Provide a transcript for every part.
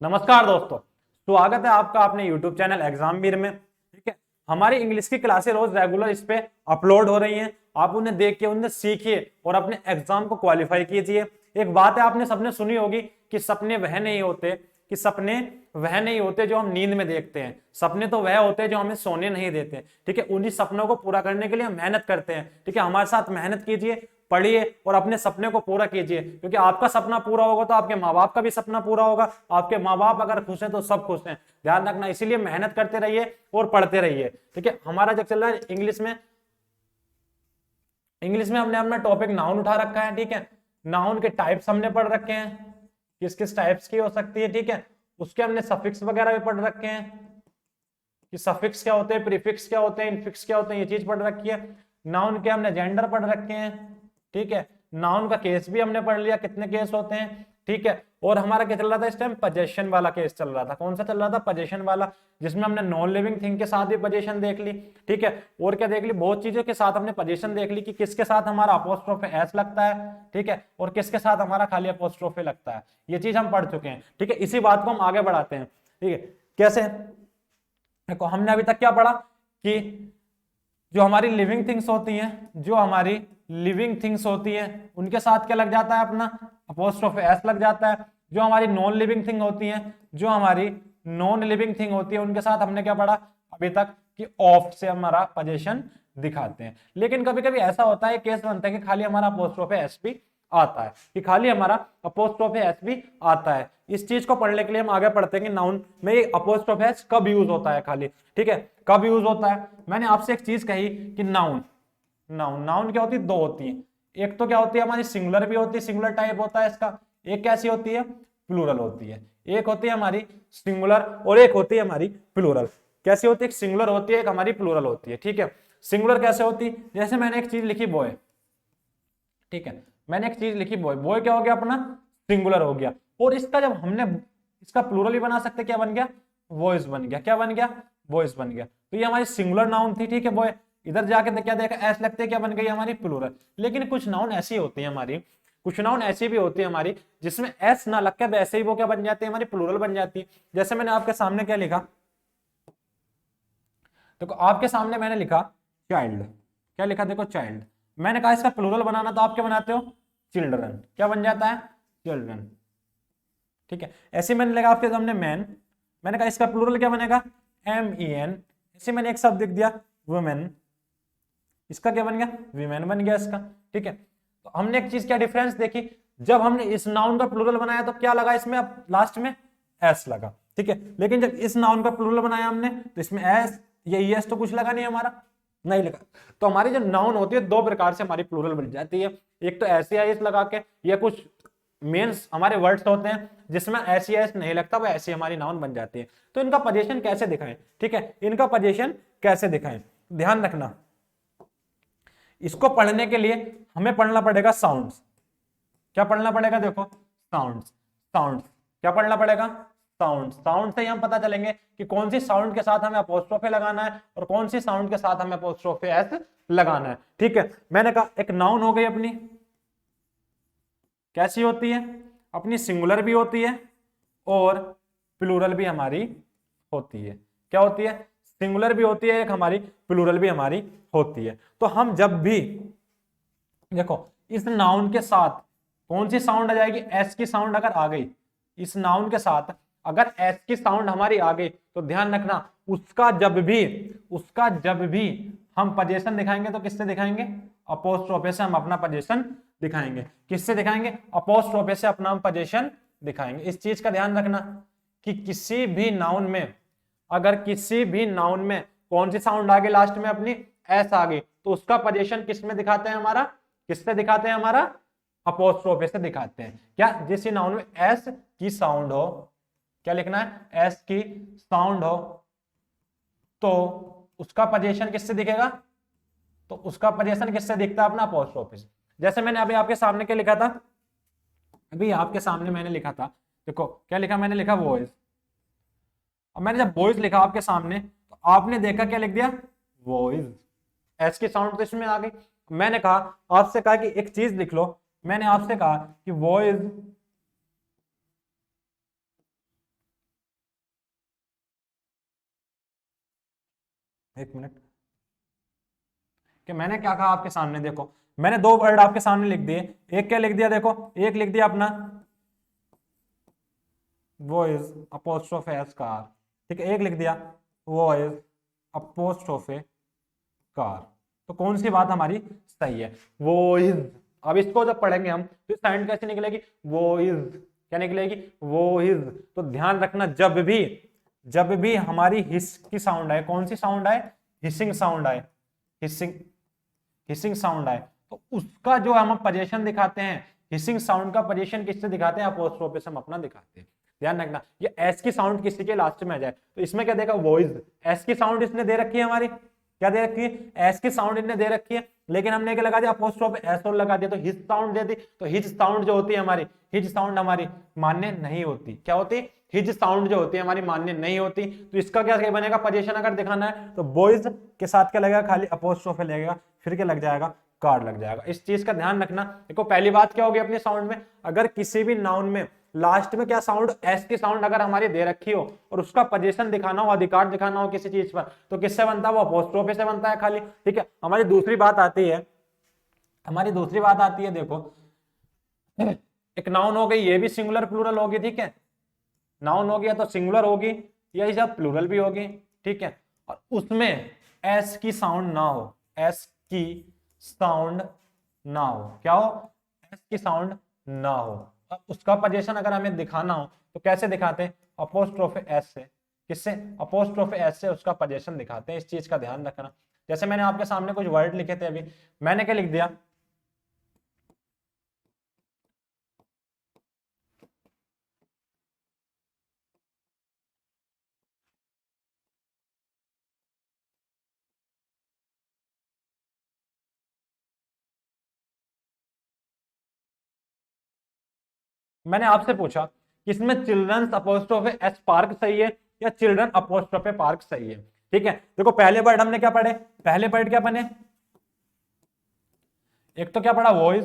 नमस्कार दोस्तों, स्वागत है आपका अपने YouTube चैनल एग्जामवीर में। ठीक है, हमारी इंग्लिश की क्लासेस रोज रेगुलर इस पे अपलोड हो रही हैं। आप उन्हें देख के उन्हें सीखिए और अपने एग्जाम को क्वालिफाई कीजिए। एक बात है, आपने सबने सुनी होगी कि सपने वह नहीं होते जो हम नींद में देखते हैं। सपने तो वह होते हैं जो हमें सोने नहीं देते। ठीक है, उन्हीं सपनों को पूरा करने के लिए हम मेहनत करते हैं। ठीक है, हमारे साथ मेहनत कीजिए, पढ़िए और अपने सपने को पूरा कीजिए, क्योंकि आपका सपना पूरा होगा तो आपके माँ बाप का भी सपना पूरा होगा। आपके माँ बाप अगर खुश हैं तो सब खुश हैं। ध्यान रखना, इसीलिए मेहनत करते रहिए और पढ़ते रहिए। ठीक है, हमारा जो चल रहा है इंग्लिश में हमने अपना टॉपिक नाउन उठा रखा है। ठीक है, नाउन के टाइप्स हमने पढ़ रखे हैं, किस किस टाइप्स की हो सकती है। ठीक है, उसके हमने सफिक्स वगैरह भी पढ़ रखे हैं कि सफिक्स क्या होते हैं, प्रीफिक्स क्या होते हैं, इनफिक्स क्या होते हैं, ये चीज पढ़ रखी है। नाउन के हमने जेंडर पढ़ रखे हैं। ठीक है, नाउन का केस भी हमने पढ़ लिया, कितने केस होते हैं। ठीक है, और हमारा क्या चल रहा था इस टाइम, पोजीशन वाला केस चल रहा था। कौन सा चल रहा था, पोजीशन वाला, जिसमें हमने नॉन लिविंग थिंग के साथ भी पोजीशन देख ली। ठीक है, और क्या देख ली, बहुत चीजों के साथ हमने पोजीशन देख ली कि किसके साथ हमारा अपोस्ट्रोफे एस लगता है। ठीक है, और किसके साथ हमारा खाली अपोस्ट्रोफे लगता है। ये चीज हम पढ़ चुके हैं। ठीक है, इसी बात को हम आगे बढ़ाते हैं। ठीक है, कैसे, देखो हमने अभी तक क्या पढ़ा कि जो हमारी लिविंग थिंग्स होती हैं उनके साथ क्या लग जाता है, अपना अपोस्ट्रोफे एस लग जाता है। जो हमारी नॉन लिविंग थिंग होती है उनके साथ हमने क्या पढ़ा अभी तक कि ऑफ से हमारा पोजीशन दिखाते हैं। लेकिन कभी कभी ऐसा होता है, केस बनता है कि खाली हमारा अपोस्ट्रोफे एस भी आता है, इस चीज को पढ़ने के लिए हम आगे पढ़ते हैं कि नाउन में ये अपोस्ट्रोफे एस कब यूज होता है खाली। ठीक है, कब यूज होता है। मैंने आपसे एक चीज कही कि नाउन क्या होती है, दो होती है। एक तो क्या होती है हमारी सिंगुलर भी होती है, सिंगुलर टाइप होता है इसका। एक कैसी होती है, प्लूरल होती है। एक होती है हमारी सिंगुलर और एक होती है हमारी प्लूरल। कैसी होती है, एक सिंगुलर होती है, एक हमारी प्लूरल होती है। ठीक है, सिंगुलर कैसे होती है, जैसे मैंने एक चीज लिखी बॉय। ठीक है, मैंने एक चीज लिखी बॉय, बॉय क्या हो गया अपना, सिंगुलर हो गया। और इसका जब हमने इसका प्लूरल भी बना सकते, क्या बन गया, वॉइस बन गया। क्या बन गया, वॉइस बन गया। तो ये हमारी सिंगुलर नाउन थी। ठीक है, बॉय, इधर जाके क्या देखा, एस लगते क्या बन गई हमारी प्लूरल। लेकिन कुछ नाउन ऐसी होती है हमारी, कुछ नाउन ऐसी भी होती है हमारी जिसमें एस ना लग के वैसे ही वो क्या बन जाती है, हमारी प्लूरल बन जाती है। जैसे मैंने आपके सामने क्या लिखा, देखो आपके सामने मैंने लिखा चाइल्ड। क्या लिखा, देखो चाइल्ड। मैंने कहा इसका प्लूरल बनाना, तो आप क्या बनाते हो, चिल्ड्रन। क्या बन जाता है, चिल्ड्रन। ठीक है, ऐसे मैंने लिखा आपके सामने मैन, मैंने कहा इसका प्लूरल क्या बनेगा, MEN। ऐसे मैंने एक शब्द लिख दिया वुमेन, इसका क्या बन गया, वीमेन बन गया इसका। ठीक है, तो हमने एक चीज क्या डिफरेंस देखी, जब हमने इस नाउन का प्लूरल बनाया तो क्या लगा इसमें, अब लास्ट में एस लगा। ठीक है, लेकिन जब इस नाउन का प्लूरल बनाया हमने तो इसमें एस, ये एस तो कुछ लगा नहीं, हमारा नहीं लगा। तो हमारी जो नाउन होती है दो प्रकार से हमारी प्लूरल बन जाती है। एक तो ऐसे एस लगा के, या कुछ मेंस हमारे वर्ड्स होते हैं जिसमें ऐसी एस नहीं लगता, वो ऐसी हमारी नाउन बन जाती है। तो इनका पोजीशन कैसे दिखाएं, ठीक है, इनका पोजीशन कैसे दिखाएं, ध्यान रखना। इसको पढ़ने के लिए हमें पढ़ना पड़ेगा साउंड्स। क्या पढ़ना पड़ेगा, देखो साउंड्स क्या पढ़ना पड़ेगा, साउंड से ही हम पता चलेंगे कि कौन सी साउंड के साथ हमें अपोस्ट्रोफे लगाना है और कौन सी साउंड के साथ हमें अपोस्ट्रोफे एस लगाना है। ठीक है, मैंने कहा एक नाउन हो गई अपनी, कैसी होती है अपनी, सिंगुलर भी होती है और प्लूरल भी हमारी होती है। क्या होती है, सिंगुलर भी होती है एक हमारी, प्लूरल भी हमारी होती है। तो हम जब भी देखो इस नाउन के साथ कौन सी साउंड आ जाएगी, एस की साउंड अगर आ गई, इस नाउन के साथ अगर एस की साउंड हमारी आ गई तो ध्यान रखना उसका जब भी हम पोजीशन दिखाएंगे तो किससे दिखाएंगे, अपोस्ट्रोफे से हम अपना पोजीशन दिखाएंगे। किससे दिखाएंगे, अपोस्ट्रोफे से अपना हम पोजीशन दिखाएंगे। इस चीज का ध्यान रखना कि किसी भी नाउन में, अगर किसी भी नाउन में कौन सी साउंड आ गई लास्ट में अपनी, एस आ गई, तो उसका पोजीशन किस में दिखाते हैं हमारा, किससे दिखाते हैं हमारा, अपोस्ट्रोफे से दिखाते हैं। क्या, जिस नाउन में एस की साउंड हो, क्या लिखना है, एस की साउंड हो, तो उसका पोजीशन किससे दिखेगा, तो उसका पोजीशन किससे दिखता है, अपना अपोस्ट्रोफे से। जैसे मैंने अभी आपके सामने क्या लिखा था, अभी आपके सामने मैंने लिखा था, देखो क्या लिखा, मैंने लिखा वॉइस। अब मैंने जब वॉइस लिखा आपके सामने तो आपने देखा क्या लिख दिया, वॉइस। एस की साउंड तो इसमें आ गई। मैंने कहा आपसे कहा कि एक चीज लिख लो, मैंने आपसे कहा कि वॉइस एक मिनट, कि मैंने क्या कहा आपके सामने, देखो मैंने दो वर्ड आपके सामने लिख दिए। एक क्या लिख दिया, देखो एक लिख दिया अपना वॉइस अपोस्ट्रोफे एस कार, ठीक है, एक लिख दिया वॉइस अपोस्ट्रोफे कार। तो कौन सी बात हमारी सही है, वॉइस। अब इसको जब पढ़ेंगे हम तो साउंड कैसे निकलेगी, वॉइस, क्या निकलेगी, वॉइस। तो ध्यान रखना, जब भी हमारी हिस की साउंड आए, कौन सी साउंड आए, हिसिंग साउंड आए, हिसिंग हिसिंग साउंड आए, तो उसका जो हम पोजीशन दिखाते हैं, हिसिंग साउंड का पोजीशन किससे दिखाते हैं, अपोस्ट्रोफे से हम अपना दिखाते हैं। ध्यान रखना, ये एस की साउंड किसी के लास्ट में आ जाए तो इसमें क्या देगा, वॉइस। एस की साउंड इसने दे रखी है हमारी, क्या दे रखी है, एस की साउंड इसने दे रखी है, लेकिन हमने क्या लगा दिया, अपोस्ट्रोफे एस और लगा दिया, तो हिज साउंड दे दी। तो हिज साउंड जो होती है हमारी, हिज साउंड हमारी मान्य नहीं होती। क्या होती, हिज साउंड जो होती है हमारी मान्य नहीं होती। तो इसका क्या बनेगा, पोजीशन अगर दिखाना है तो बॉयज के साथ क्या लगेगा, खाली अपोस्ट्रोफे लगेगा, फिर क्या लग जाएगा, कार्ड लग जाएगा। इस चीज का ध्यान रखना। देखो पहली बात क्या होगी अपनी साउंड में, अगर किसी भी नाउन में लास्ट में क्या साउंड, एस की साउंड अगर हमारी दे रखी हो और उसका पोजीशन दिखाना हो, अधिकार दिखाना हो किसी चीज पर, तो किससे बनता है, वो अपोस्ट्रोफे से बनता है खाली। ठीक है, हमारी दूसरी बात आती है, देखो एक नाउन हो गई, ये भी सिंगुलर प्लूरल होगी, ठीक है, नाउन हो गया तो सिंगुलर होगी, यही सब प्लूरल भी होगी, ठीक है, और उसमें एस की साउंड ना हो, एस की साउंड ना हो, क्या हो, एस की साउंड ना हो। अब उसका पोजीशन अगर हमें दिखाना हो तो कैसे दिखाते हैं, अपोस्ट्रोफे एस से, किससे, अपोस्ट्रोफे एस से उसका पोजीशन दिखाते हैं। इस चीज का ध्यान रखना। जैसे मैंने आपके सामने कुछ वर्ड लिखे थे अभी, मैंने क्या लिख दिया, मैंने आपसे पूछा कि इसमें चिल्ड्रंस अपोस्ट्रोफे एस पार्क सही है या चिल्ड्रन अपोस्ट्रोफे पार्क सही है। ठीक है, देखो पहले वर्ड हमने क्या पढ़े, पहले वर्ड क्या बने, एक तो क्या पढ़ा, वॉइस,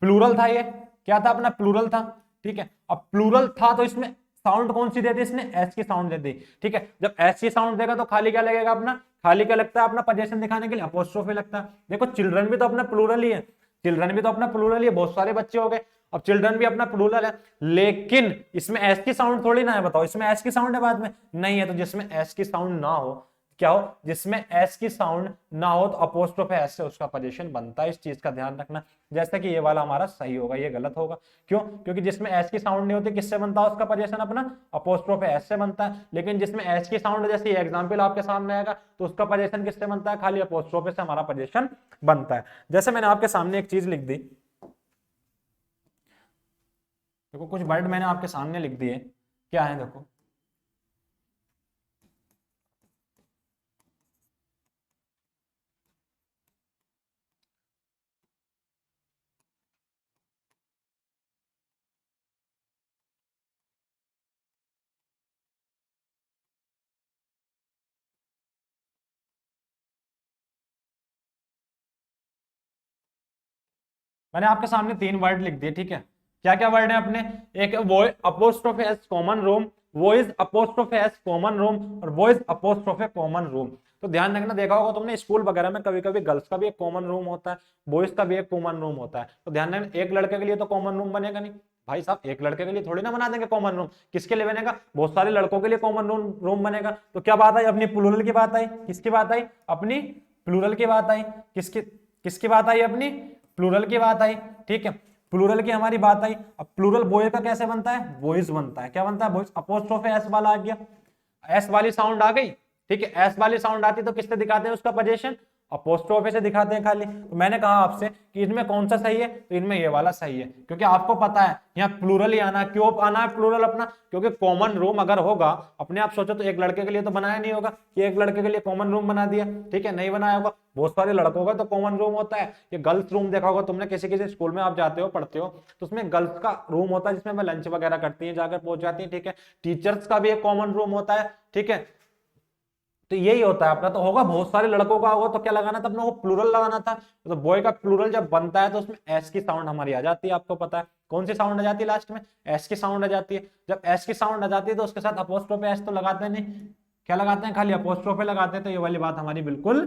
प्लूरल था, ये क्या था अपना, प्लूरल था। ठीक है, अब प्लूरल था तो इसमें साउंड कौन सी दे दी, इसने एस की साउंड दे दी। ठीक है, जब एस की साउंड देगा तो खाली क्या लगेगा अपना, खाली क्या लगता है अपना पोजीशन दिखाने के लिए, अपोस्ट्रोफे लगता है। देखो चिल्ड्रन भी तो अपना प्लूरल ही है, चिल्ड्रन भी तो अपना प्लूरल ही है, बहुत सारे बच्चे हो गए, अब चिल्ड्रन भी अपना प्लूरल है, लेकिन इसमें एस की साउंड थोड़ी ना है, बताओ इसमें एस की साउंड है बाद में, नहीं है। तो जिसमें एस की साउंड ना हो, क्या हो, जिसमें एस की साउंड ना हो तो अपोस्ट्रोफे एस से उसका पोजीशन बनता है। इस चीज का ध्यान रखना। जैसे कि ये वाला हमारा सही होगा, ये गलत होगा, क्यों, क्योंकि जिसमें एस की साउंड नहीं होती किससे बनता है उसका पोजीशन अपना, अपोस्ट्रोफे एस से बनता है। लेकिन जिसमें एस की साउंड, जैसे ये एग्जांपल आपके सामने आएगा, तो उसका पोजीशन किससे बनता है, खाली अपोस्ट्रोफे से हमारा पोजीशन बनता है। जैसे मैंने आपके सामने एक चीज लिख दी, देखो कुछ वर्ड मैंने आपके सामने लिख दिए, क्या है देखो, मैंने आपके सामने तीन वर्ड लिख दिए, ठीक है, क्या क्या वर्ड है अपने, एक voice apostrophe S common room, voice apostrophe S common room, और वॉइस अपोस्ट्रोफे कॉमन रूम। तो ध्यान रखना, देखा होगा तुमने स्कूल वगैरह में कभी कभी गर्ल्स का भी एक कॉमन रूम होता है, बॉयज का भी एक कॉमन रूम होता है। तो ध्यान रखना, एक लड़के के लिए तो कॉमन रूम बनेगा नहीं भाई साहब, एक लड़के के लिए थोड़ी ना बना देंगे कॉमन रूम, किसके लिए बनेगा, बहुत सारे लड़कों के लिए कॉमन रूम बनेगा। तो क्या बात आई, अपनी प्लूरल की बात आई, किसकी बात आई, अपनी प्लूरल की बात आई, किसकी किसकी बात आई, अपनी प्लूरल की बात आई। ठीक है, प्लूरल की हमारी बात आई। अब प्लूरल बॉय का कैसे बनता है, बॉयज बनता है, क्या बनता है, बॉयज, अपोस्ट्रोफे एस वाला आ गया, एस वाली साउंड आ गई। ठीक है, एस वाली साउंड आती तो किससे दिखाते हैं उसका पोजीशन, अपोस्ट्रोफे से दिखाते हैं खाली। तो मैंने कहा आपसे कि इनमें कौन सा सही है, तो इनमें ये वाला सही है, क्योंकि आपको पता है यहाँ प्लूरल ही आना है। क्यों आना है प्लूरल अपना, क्योंकि कॉमन रूम अगर होगा, अपने आप सोचो तो एक लड़के के लिए तो बनाया नहीं होगा कि एक लड़के के लिए कॉमन रूम बना दिया, ठीक है, नहीं बनाया होगा, बहुत सारे लड़कों का तो कॉमन रूम होता है। ये गर्ल्स रूम देखा होगा तुमने, किसी किसी स्कूल में आप जाते हो पढ़ते हो तो उसमें गर्ल्स का रूम होता है जिसमें वह लंच वगैरह करती है, जाकर पहुंच जाती है। ठीक है, टीचर्स का भी एक कॉमन रूम होता है। ठीक है, तो यही होता है अपना, तो होगा बहुत सारे लड़कों का होगा तो क्या लगाना था अपना, वो प्लूरल लगाना था। तो बॉय का प्लूरल जब बनता है तो उसमें एस की साउंड हमारी आ जाती है, आपको पता है कौन सी साउंड आ जाती है लास्ट में, एस की साउंड आ जाती है। जब एस की साउंड आ जाती है तो उसके साथ अपोस्ट्रोफे एस तो लगाते नहीं, क्या लगाते हैं, खाली अपोस्ट्रोफे लगाते हैं, तो ये वाली बात हमारी बिल्कुल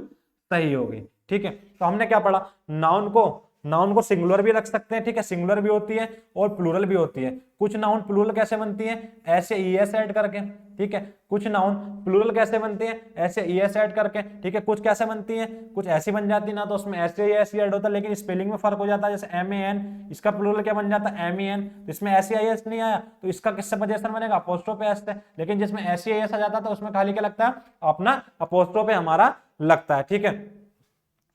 सही होगी। ठीक है, तो हमने क्या पढ़ा, नाउन को सिंगुलर भी रख सकते हैं, ठीक है, सिंगुलर भी होती है और प्लूरल भी होती है। कुछ नाउन प्लूरल कैसे बनती है, ऐसे ईएस ऐड करके, ठीक है, कुछ नाउन प्लूरल कैसे बनती है, ऐसे ईएस ऐड करके, ठीक है, कुछ कैसे बनती है, कुछ ऐसी बन जाती ना तो उसमें ऐसे ऐसी ऐड होता है, लेकिन स्पेलिंग में फर्क हो जाता है। जैसे MAN, इसका प्लूरल क्या बन जाता है MEN, तो इसमें ऐसी आईएस नहीं आया, तो इसका किससे पोजीशन बनेगा, अपोस्ट्रोफे एस से। लेकिन जिसमें ऐसी आईएस आ जाता है तो उसमें खाली क्या लगता है, अपना अपोस्ट्रोफे हमारा लगता है। ठीक है,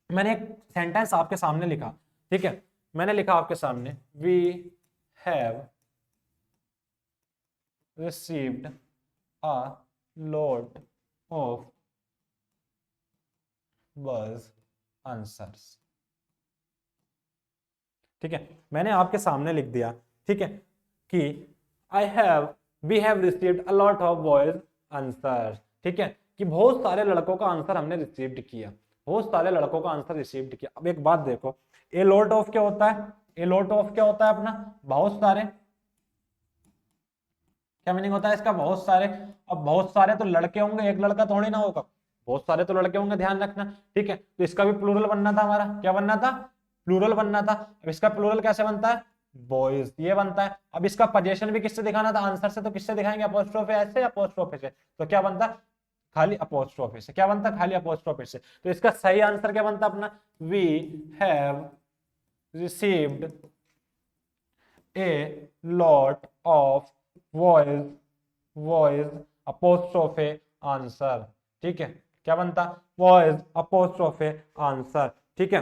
मैंने एक सेंटेंस आपके सामने लिखा, ठीक है, मैंने लिखा आपके सामने, we have received a lot of boys answers. ठीक है, मैंने आपके सामने लिख दिया, ठीक है, कि we have received a lot of boys answer. ठीक है, कि बहुत सारे लड़कों का आंसर हमने रिसीव्ड किया, बहुत सारे लड़कों का आंसर रिसीव्ड किया। अब एक बात देखो, ए लॉट ऑफ क्या होता है, ए लॉट ऑफ क्या होता है अपना, बहुत सारे। क्या मीनिंग होता है इसका, बहुत सारे। अब बहुत सारे तो लड़के होंगे, एक लड़का थोड़ी ना होगा, बहुत सारे तो लड़के होंगे, ध्यान रखना। ठीक है, तो इसका भी प्लूरल बनना था हमारा, क्या बनना था, प्लूरल बनना था। अब इसका प्लूरल कैसे बनता है, बॉयज, ये बनता है। अब इसका पोजीशन भी किससे दिखाना था, आंसर से, तो किससे दिखाएंगे, अपोस्ट्रोफे एस से, अपोस्ट्रोफे से, तो क्या बनता, खाली अपोस्ट्रोफे से। क्या बनता, खाली अपोस्ट्रोफे से। तो इसका सही आंसर क्या बनता अपना, we have received a lot of voice apostrophe answer. ठीक है, क्या बनता, वॉइस अपोस्ट्रोफे आंसर। ठीक है,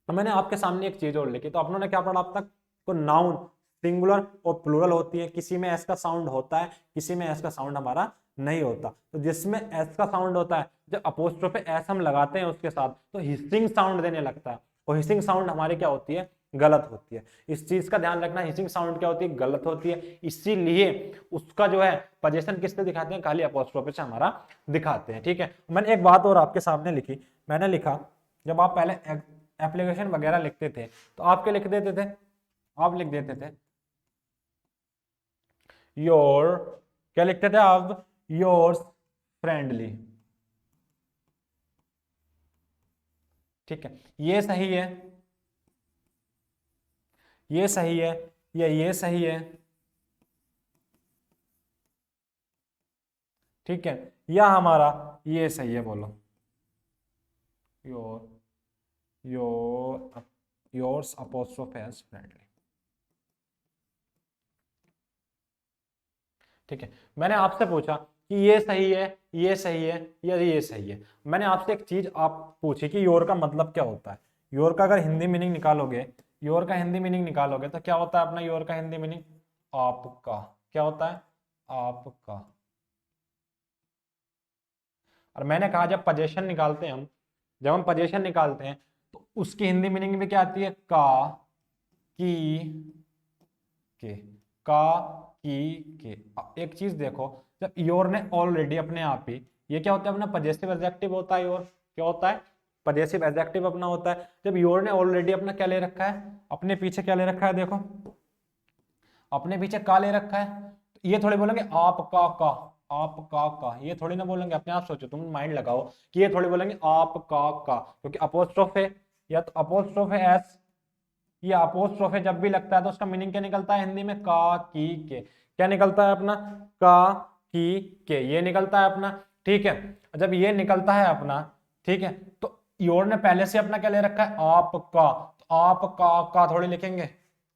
तो मैंने आपके सामने एक चीज और लिखी, तो अपनों ने क्या पढ़ा अब तक, तो नाउन सिंगुलर और प्लूरल होती है, किसी में एस का साउंड होता है, किसी में एस का साउंड हमारा नहीं होता। तो जिसमें एस का साउंड होता है, जब अपोस्ट्रोफे एस हम लगाते हैं उसके साथ, तो हिसिंग साउंड देने लगता है, और हिसिंग साउंड हमारी क्या होती है, गलत होती है। इस चीज का ध्यान रखना, हिसिंग साउंड क्या होती है, गलत होती है। इसीलिए उसका जो है पोजीशन किससे दिखाते हैं, खाली अपोस्ट्रोफे से हमारा दिखाते हैं। ठीक है, मैंने एक बात और आपके सामने लिखी, मैंने लिखा, जब आप पहले एप्लीकेशन वगैरह लिखते थे तो आप क्या लिख देते थे, आप लिख देते थे योर, क्या लिखते थे आप, योर्स फ्रेंडली। ठीक है, ये सही है, ये सही है, या ये सही है, ठीक है, या हमारा ये सही है, बोलो, your your yours apostrophe S friendly. ठीक है, मैंने आपसे पूछा कि ये सही है, ये सही है, या ये सही है। मैंने आपसे एक चीज आप पूछी कि योर का मतलब क्या होता है। योर का अगर हिंदी मीनिंग निकालोगे, योर का हिंदी मीनिंग निकालोगे तो क्या होता है अपना योर का हिंदी मीनिंग, आपका। क्या होता है, आपका। और मैंने कहा जब पोजीशन निकालते हैं हम, जब हम पोजीशन निकालते हैं तो उसकी हिंदी मीनिंग में क्या आती है, का, की, के, का, की, के। एक चीज देखो, जब योर ने ऑलरेडी अपने आप ही, ये क्या होता है अपना पजेसिव एडजेक्टिव होता है, योर क्या होता है, पजेसिव एडजेक्टिव अपना होता है। जब योर ने ऑलरेडी अपना क्या ले रखा है, अपने पीछे क्या ले रखा है, देखो अपने पीछे का ले रखा है, तो ये थोड़ी बोलेंगे आपका का, आपका का, ये थोड़ी ना बोलेंगे। अपने आप सोचो, तुम माइंड लगाओ कि ये थोड़ी बोलेंगे आपका का, क्योंकि अपोस्ट्रोफ है, या तो अपोस्ट्रोफ है एस, ये अपोस्ट्रोफे जब भी लगता है तो उसका मीनिंग क्या निकलता है हिंदी में, का, की, के। क्या निकलता है अपना, का, की, के, ये निकलता है अपना। ठीक है, जब ये निकलता है अपना, ठीक है, तो योर ने पहले से अपना क्या ले रखा है, आपका, तो आप का थोड़ी लिखेंगे,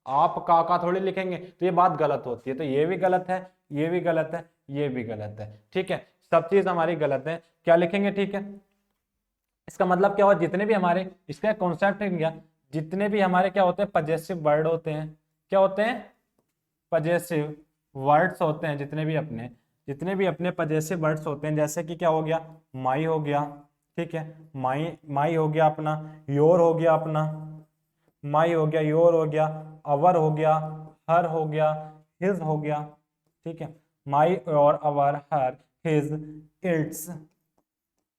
आप का थोड़ी लिखेंगे, तो ये बात गलत होती है। तो ये भी गलत है, ये भी गलत है, ये भी गलत है। ठीक है, सब चीज हमारी गलत है, क्या लिखेंगे। ठीक है, इसका मतलब क्या हुआ, जितने भी हमारे, इसका कॉन्सेप्ट है क्या, जितने भी हमारे क्या होते हैं पजेसिव वर्ड होते हैं, क्या होते हैं, पजेसिव वर्ड्स होते हैं, जितने भी अपने पजेसिव वर्ड्स होते हैं, जैसे कि क्या हो गया, माई हो गया, ठीक है, माई माई हो गया अपना, योर हो गया अपना, माई हो गया, योर हो गया, अवर हो गया, हर हो गया, हिज हो गया। ठीक है, माई और अवर, हर, हिज, इट्स,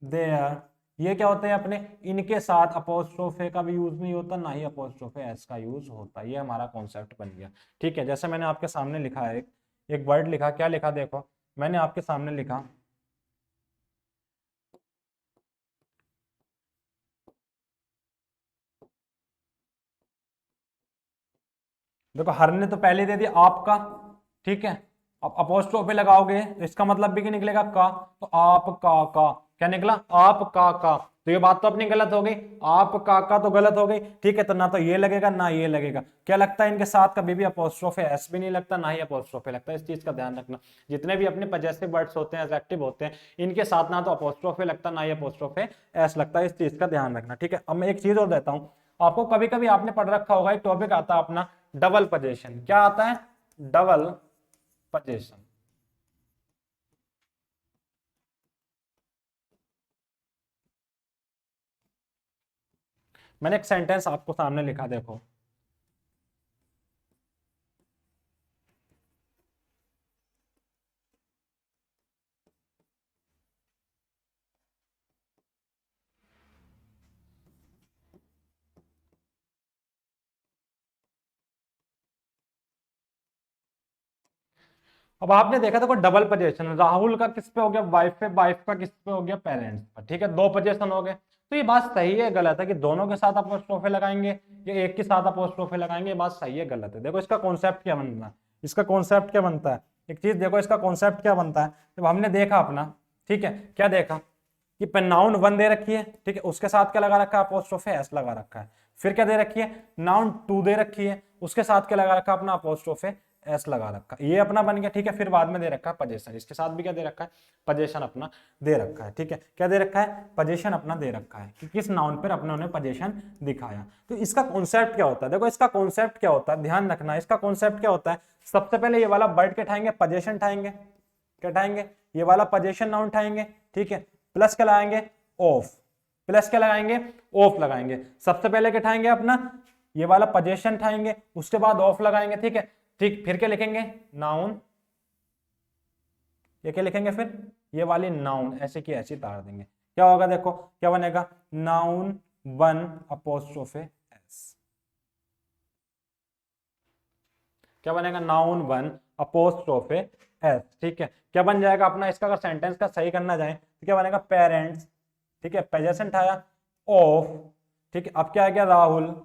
देयर, ये क्या होते हैं अपने, इनके साथ अपोस्ट्रोफे का भी यूज नहीं होता, ना ही अपोस्ट्रोफे एस का यूज होता। ये हमारा कॉन्सेप्ट बन गया। ठीक है, जैसे मैंने आपके सामने लिखा है, एक वर्ड लिखा, क्या लिखा देखो, मैंने आपके सामने लिखा देखो हर ने तो पहले दे दिया आपका, ठीक है, अब अपोस्ट्रोफी लगाओगे तो इसका मतलब भी क्या निकलेगा, का, तो आप का क्या निकला, आप का, तो ये बात तो अपनी गलत हो गई, आप का तो गलत हो गई, ठीक है, तो ना तो ये लगेगा ना ये लगेगा, क्या लगता है इनके साथ कभी भी अपोस्ट्रोफे एस भी नहीं लगता, ना ही अपोस्ट्रोफे लगता है, इस चीज का ध्यान रखना, जितने भी अपने पजेसिव वर्ड्स होते हैं, एडजेक्टिव होते हैं, इनके साथ ना तो अपोस्ट्रोफे लगता ना ही अपोस्ट्रोफे एस लगता है, इस चीज का ध्यान रखना, ठीक है। अब मैं एक चीज और देता हूं आपको, कभी कभी आपने पढ़ रखा होगा एक टॉपिक आता है अपना डबल पोजीशन, क्या आता है, डबल पोजीशन। मैंने एक सेंटेंस आपको सामने लिखा, देखो, अब आपने देखा था कोई डबल पोजीशन, राहुल का किस पे हो गया, वाइफ पे, वाइफ का किस पे हो गया, पेरेंट्स पर, ठीक है, दो पोजीशन हो गए, तो ये बात सही है गलत है कि दोनों के साथ अपोस्ट्रोफे लगाएंगे या एक के साथ अपोस्ट्रोफे लगाएंगे, ये बात सही है गलत है। देखो इसका कॉन्सेप्ट क्या बनता है, इसका कॉन्सेप्ट क्या बनता है, एक चीज देखो इसका कॉन्सेप्ट क्या बनता है, जब हमने देखा अपना, ठीक है, क्या देखा कि नाउन वन दे रखी है, ठीक है, उसके साथ क्या लगा रखा है, अपोस्ट्रोफे एस लगा रखा है, फिर क्या दे रखी है, नाउन टू दे रखी है, उसके साथ क्या लगा रखा है, अपना अपोस्ट्रोफे एस लगा रखा, ये अपना बन गया, ठीक है, फिर बाद में दे रखा है पोजीशन, इसके साथ भी क्या दे रखा है, पोजीशन अपना दे रखा है, ठीक है, क्या दे रखा है, पोजीशन अपना दे रखा है कि किस नाउन पर अपने उन्हें पोजीशन दिखाया। तो इसका कॉन्सेप्ट क्या होता है, देखो इसका कॉन्सेप्ट क्या होता है, ध्यान रखना, इसका कॉन्सेप्ट क्या होता है, सबसे पहले ये वाला वर्ड क्या उठाएंगे, पोजीशन उठाएंगे, क्या उठाएंगे, ये वाला पोजीशन नाउन उठाएंगे, ठीक है, प्लस क्या लगाएंगे, ऑफ, प्लस क्या लगाएंगे, ऑफ लगाएंगे, सबसे पहले क्या उठाएंगे अपना ये वाला पोजीशन उठाएंगे, उसके बाद ऑफ लगाएंगे, ठीक है, ठीक, फिर क्या लिखेंगे, नाउन, ये क्या लिखेंगे, फिर ये वाली नाउन ऐसे की ऐसी तार देंगे, क्या होगा, देखो क्या बनेगा, नाउन वन अपोस्ट्रोफे एस, क्या बनेगा, नाउन वन अपोस्ट्रोफे एस, ठीक है, क्या बन जाएगा अपना, इसका अगर सेंटेंस का सही करना जाए तो क्या बनेगा, पेरेंट्स, ठीक है, पोजेशन आया ऑफ, ठीक है, अब क्या आ गया, राहुल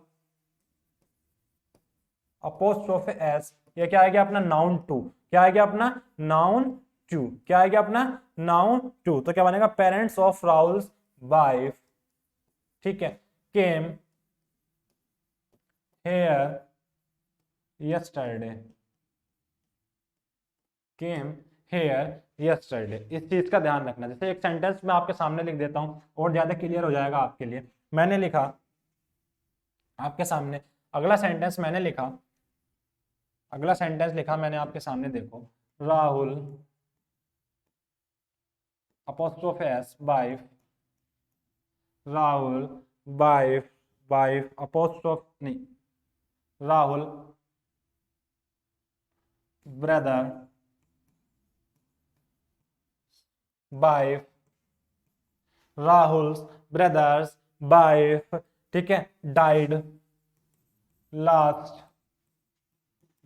अपोस्ट्रोफे एस, ये क्या आ गया अपना, नाउन टू, क्या आ गया अपना, नाउन टू, क्या आ गया अपना, नाउन टू, तो क्या बनेगा, पेरेंट्स ऑफ राहुल्स वाइफ, ठीक है, came here yesterday, came here yesterday, इस चीज का ध्यान रखना। जैसे एक सेंटेंस मैं आपके सामने लिख देता हूं और ज्यादा क्लियर हो जाएगा आपके लिए, मैंने लिखा आपके सामने, अगला सेंटेंस मैंने लिखा, अगला सेंटेंस लिखा मैंने आपके सामने, देखो, Rahul apostrophe s wife, Rahul wife, wife apostrophe नहीं, Rahul brother wife, Rahul brothers wife, ठीक है, डाइड लास्ट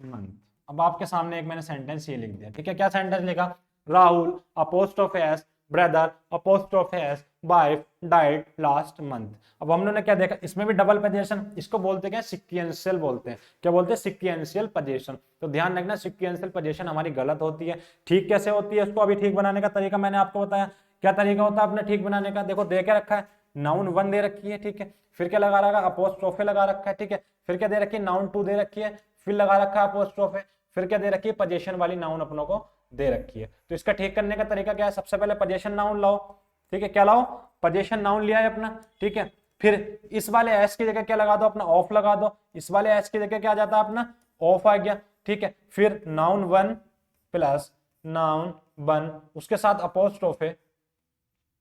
मंथ। अब आपके सामने एक मैंने सेंटेंस ये लिख दिया, ठीक है, क्या सेंटेंस लिखा, Rahul apostrophe S brother apostrophe s wife died last month. अब हम लोगों ने क्या देखा, इसमें भी डबल पोजीशन, इसको बोलते क्या, सिक्वेंशियल बोलते हैं, क्या बोलते हैं, सिक्वेंशियल पोजीशन। तो ध्यान रखना, सिक्वेंशियल पोजीशन हमारी गलत होती है, ठीक कैसे होती है, उसको अभी ठीक बनाने का तरीका मैंने आपको बताया, क्या तरीका होता है अपने ठीक बनाने का, देखो दे के रखा है, नाउन वन दे रखी है, ठीक है, फिर क्या लगा रखा है, अपोस्ट्रोफे लगा रखा है, ठीक है, फिर क्या दे रखी है, नाउन टू दे रखी है, फिर लगा रखा है अपोस्ट्रोफे, फिर क्या दे रखी है, पोजीशन वाली नाउन अपनों को दे रखी है। तो इसका ठीक करने का तरीका क्या है, सबसे पहले पोजीशन नाउन लाओ, ठीक है, क्या लाओ, पोजीशन नाउन लिया है अपना, ठीक है, फिर इस वाले एस की जगह क्या लगा दो, अपना ऑफ लगा दो, इस वाले एस की जगह क्या आ जाता है अपना, ऑफ आ गया, ठीक है, फिर noun one plus noun one, उसके साथ अपोस्ट्रोफे,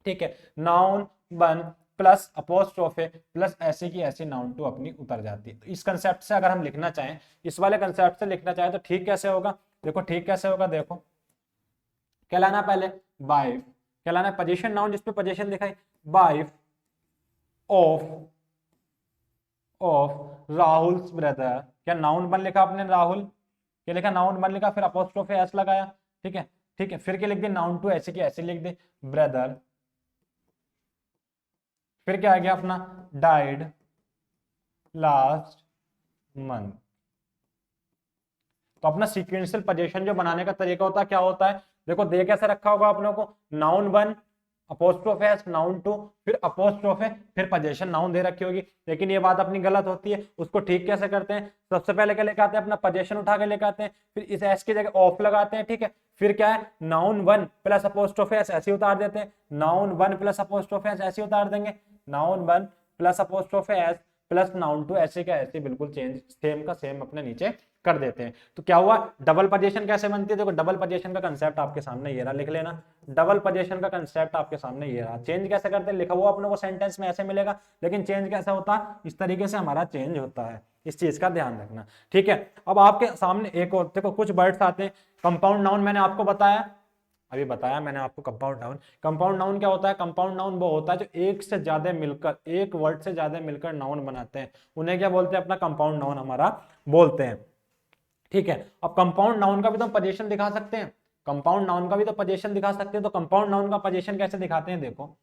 ठीक है, noun one plus apostrophe plus ऐसे की ऐसी नाउन टू अपनी उतर जाती है। तो इस कंसेप्ट से अगर हम लिखना चाहें, इस वाले कंसेप्ट से लिखना चाहें तो ठीक कैसे होगा, देखो ठीक कैसे होगा, देखो क्या लाना, पहले वाइफ, क्या लाना, पोजीशन नाउन जिसपे पोजीशन दिखाई, wife of, of Rahul brother, क्या नाउन वन लिखा आपने, राहुल, क्या लिखा, नाउन वन लिखा, फिर अपोस्ट्रोफे एस लगाया, ठीक है, ठीक है, फिर क्या लिख दे, नाउन टू ऐसे की ऐसे लिख दे, ब्रदर, फिर क्या आ गया अपना, डाइड लास्ट मंथ, तो अपना सीक्वेंशियल पोजीशन जो बनाने का तरीका होता है क्या होता है, देखो दे कैसे रखा होगा आप लोगों को, नाउन 1 अपोस्ट्रोफ एस, नाउन 2 फिर अपोस्ट्रोफ है, फिर पोजीशन नाउन दे रखी होगी। लेकिन ये बात अपनी गलत होती है, उसको ठीक कैसे करते हैं, सबसे पहले क्या लेके आते हैं, अपना पोजीशन उठा के लेके आते हैं, फिर इस एस की जगह ऑफ लगाते हैं, ठीक है, फिर क्या है नाउन 1 प्लस अपोस्ट्रोफ एस ऐसे उतार देते हैं, नाउन 1 प्लस अपोस्ट्रोफ एस ऐसे उतार देंगे, noun 1 plus apostrophe S plus noun 2 ऐसे का ऐसे बिल्कुल चेंज सेम का सेम अपने नीचे कर देते हैं। तो क्या हुआ, डबल पोजीशन कैसे बनती है, देखो डबल पोजीशन का कंसेप्ट आपके सामने ये रहा, लिख लेना, डबल पोजीशन का कंसेप्ट आपके सामने ये रहा। चेंज कैसे करते हैं, लिखा हुआ अपने को सेंटेंस में ऐसे मिलेगा, लेकिन चेंज कैसे होता है, इस तरीके से हमारा चेंज होता है, इस चीज का ध्यान रखना, ठीक है। अब आपके सामने एक और देखो कुछ वर्ड्स आते हैं, कंपाउंड नाउन मैंने आपको बताया, अभी बताया मैंने आपको कंपाउंड नाउन। कंपाउंड नाउन क्या होता है, कंपाउंड नाउन वो होता है जो एक से ज्यादा मिलकर, एक वर्ड से ज्यादा मिलकर नाउन बनाते हैं, उन्हें क्या बोलते हैं, अपना कंपाउंड नाउन हमारा बोलते हैं, ठीक है। अब कंपाउंड नाउन का भी तो पोजीशन दिखा सकते हैं, कंपाउंड नाउन का भी तो पोजीशन दिखा सकते हैं, तो कंपाउंड नाउन का पोजीशन कैसे दिखाते हैं, देखो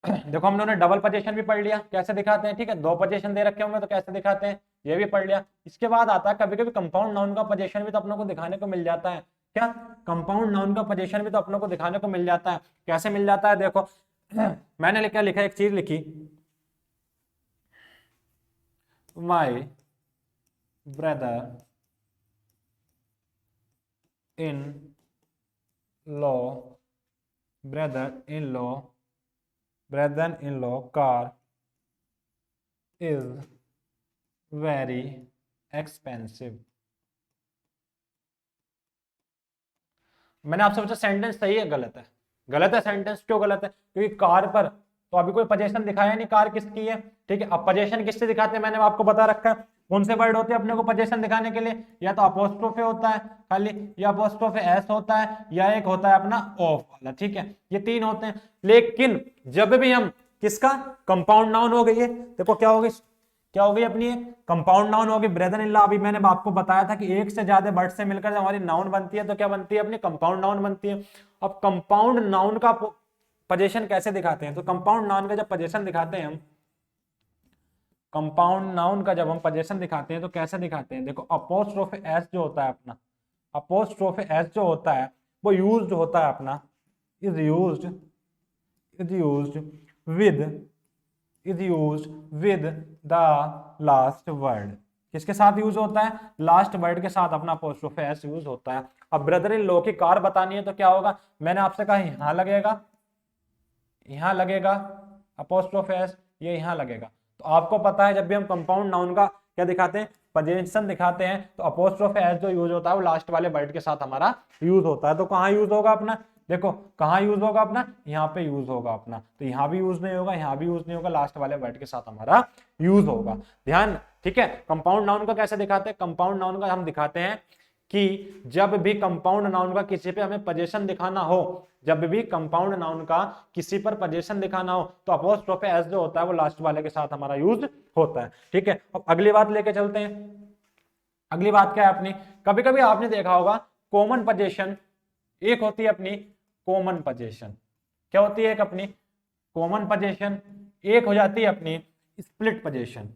देखो हम लोगों ने डबल पोजीशन भी पढ़ लिया, कैसे दिखाते हैं, ठीक है, दो पोजीशन दे रखे होंगे तो कैसे दिखाते हैं, ये भी पढ़ लिया। इसके बाद आता है कभी कभी कंपाउंड नाउन का पोजीशन भी तो अपनों को दिखाने को मिल जाता है, क्या कंपाउंड नाउन का पोजीशन भी तो अपनों को दिखाने को मिल जाता है, कैसे मिल जाता है, देखो मैंने लिखा एक चीज लिखी, my brother in law, brother in law car is very expensive. मैंने आपसे पूछा सेंटेंस सही है गलत है, गलत है सेंटेंस, क्यों गलत है, क्योंकि कार पर तो अभी कोई पोजीशन दिखाया नहीं, कार किसकी है, ठीक है। अब पोजीशन किससे दिखाते हैं मैंने आपको बता रखा है, कौन से वर्ड होते हैं अपने को पोजीशन दिखाने के लिए, या तो अपोस्ट्रोफे होता है खाली, या अपोस्ट्रोफे एस होता है, या एक होता है अपना ऑफ वाला, ठीक है, ये तीन होते हैं। लेकिन जब भी हम किसका कंपाउंड नाउन हो गई है, देखो क्या हो गई अपनी कंपाउंड नाउन होगी ब्रदर इन लॉ। अभी मैंने आपको बताया था कि एक से ज्यादा वर्ड से मिलकर जब हमारी नाउन बनती है तो क्या बनती है, अपनी कंपाउंड नाउन बनती है। अब कंपाउंड नाउन का पोजीशन कैसे दिखाते हैं, तो कंपाउंड नाउन का जब पोजीशन दिखाते हैं हम, कंपाउंड नाउन का जब हम पोजीशन दिखाते हैं तो कैसे दिखाते हैं, देखो अपोस्ट्रोफे एस जो होता है अपना, अपोस्ट्रोफे एस जो होता है वो यूज्ड होता है अपना, is used with the last word, किसके साथ यूज होता है, लास्ट वर्ड के साथ अपना अपोस्ट्रोफे एस यूज होता है। अब ब्रदर इन लॉ की कार बतानी है तो क्या होगा, मैंने आपसे कहा यहां लगेगा अपोस्ट्रोफे एस, ये यहां लगेगा। तो आपको पता है जब भी हम कंपाउंड नाउन का क्या दिखाते हैं, पोजीशन दिखाते हैं, तो अपोस्ट्रोफे एस जो यूज होता है वो लास्ट वाले वर्ड के साथ हमारा यूज होता है। तो कहां यूज होगा अपना, देखो कहां यूज होगा अपना, यहाँ पे यूज होगा अपना, तो यहाँ भी यूज नहीं होगा, यहाँ भी यूज नहीं होगा, लास्ट वाले वर्ड के साथ हमारा यूज होगा, ध्यान, ठीक है। कंपाउंड नाउन का कैसे दिखाते हैं, कंपाउंड नाउन का हम दिखाते हैं कि जब भी कंपाउंड नाउन का किसी पे हमें पोजीशन दिखाना हो, जब भी कंपाउंड नाउन का किसी पर पोजीशन दिखाना हो तो अपोस्ट्रोफे एस जो होता है वो लास्ट वाले के साथ हमारा यूज होता है, ठीक है। अब अगली बात लेके चलते हैं, अगली बात क्या है अपनी, कभी कभी आपने देखा होगा कॉमन पोजीशन एक होती है अपनी, कॉमन पोजीशन क्या होती है, एक अपनी कॉमन पोजीशन, एक हो जाती है अपनी स्प्लिट पोजीशन,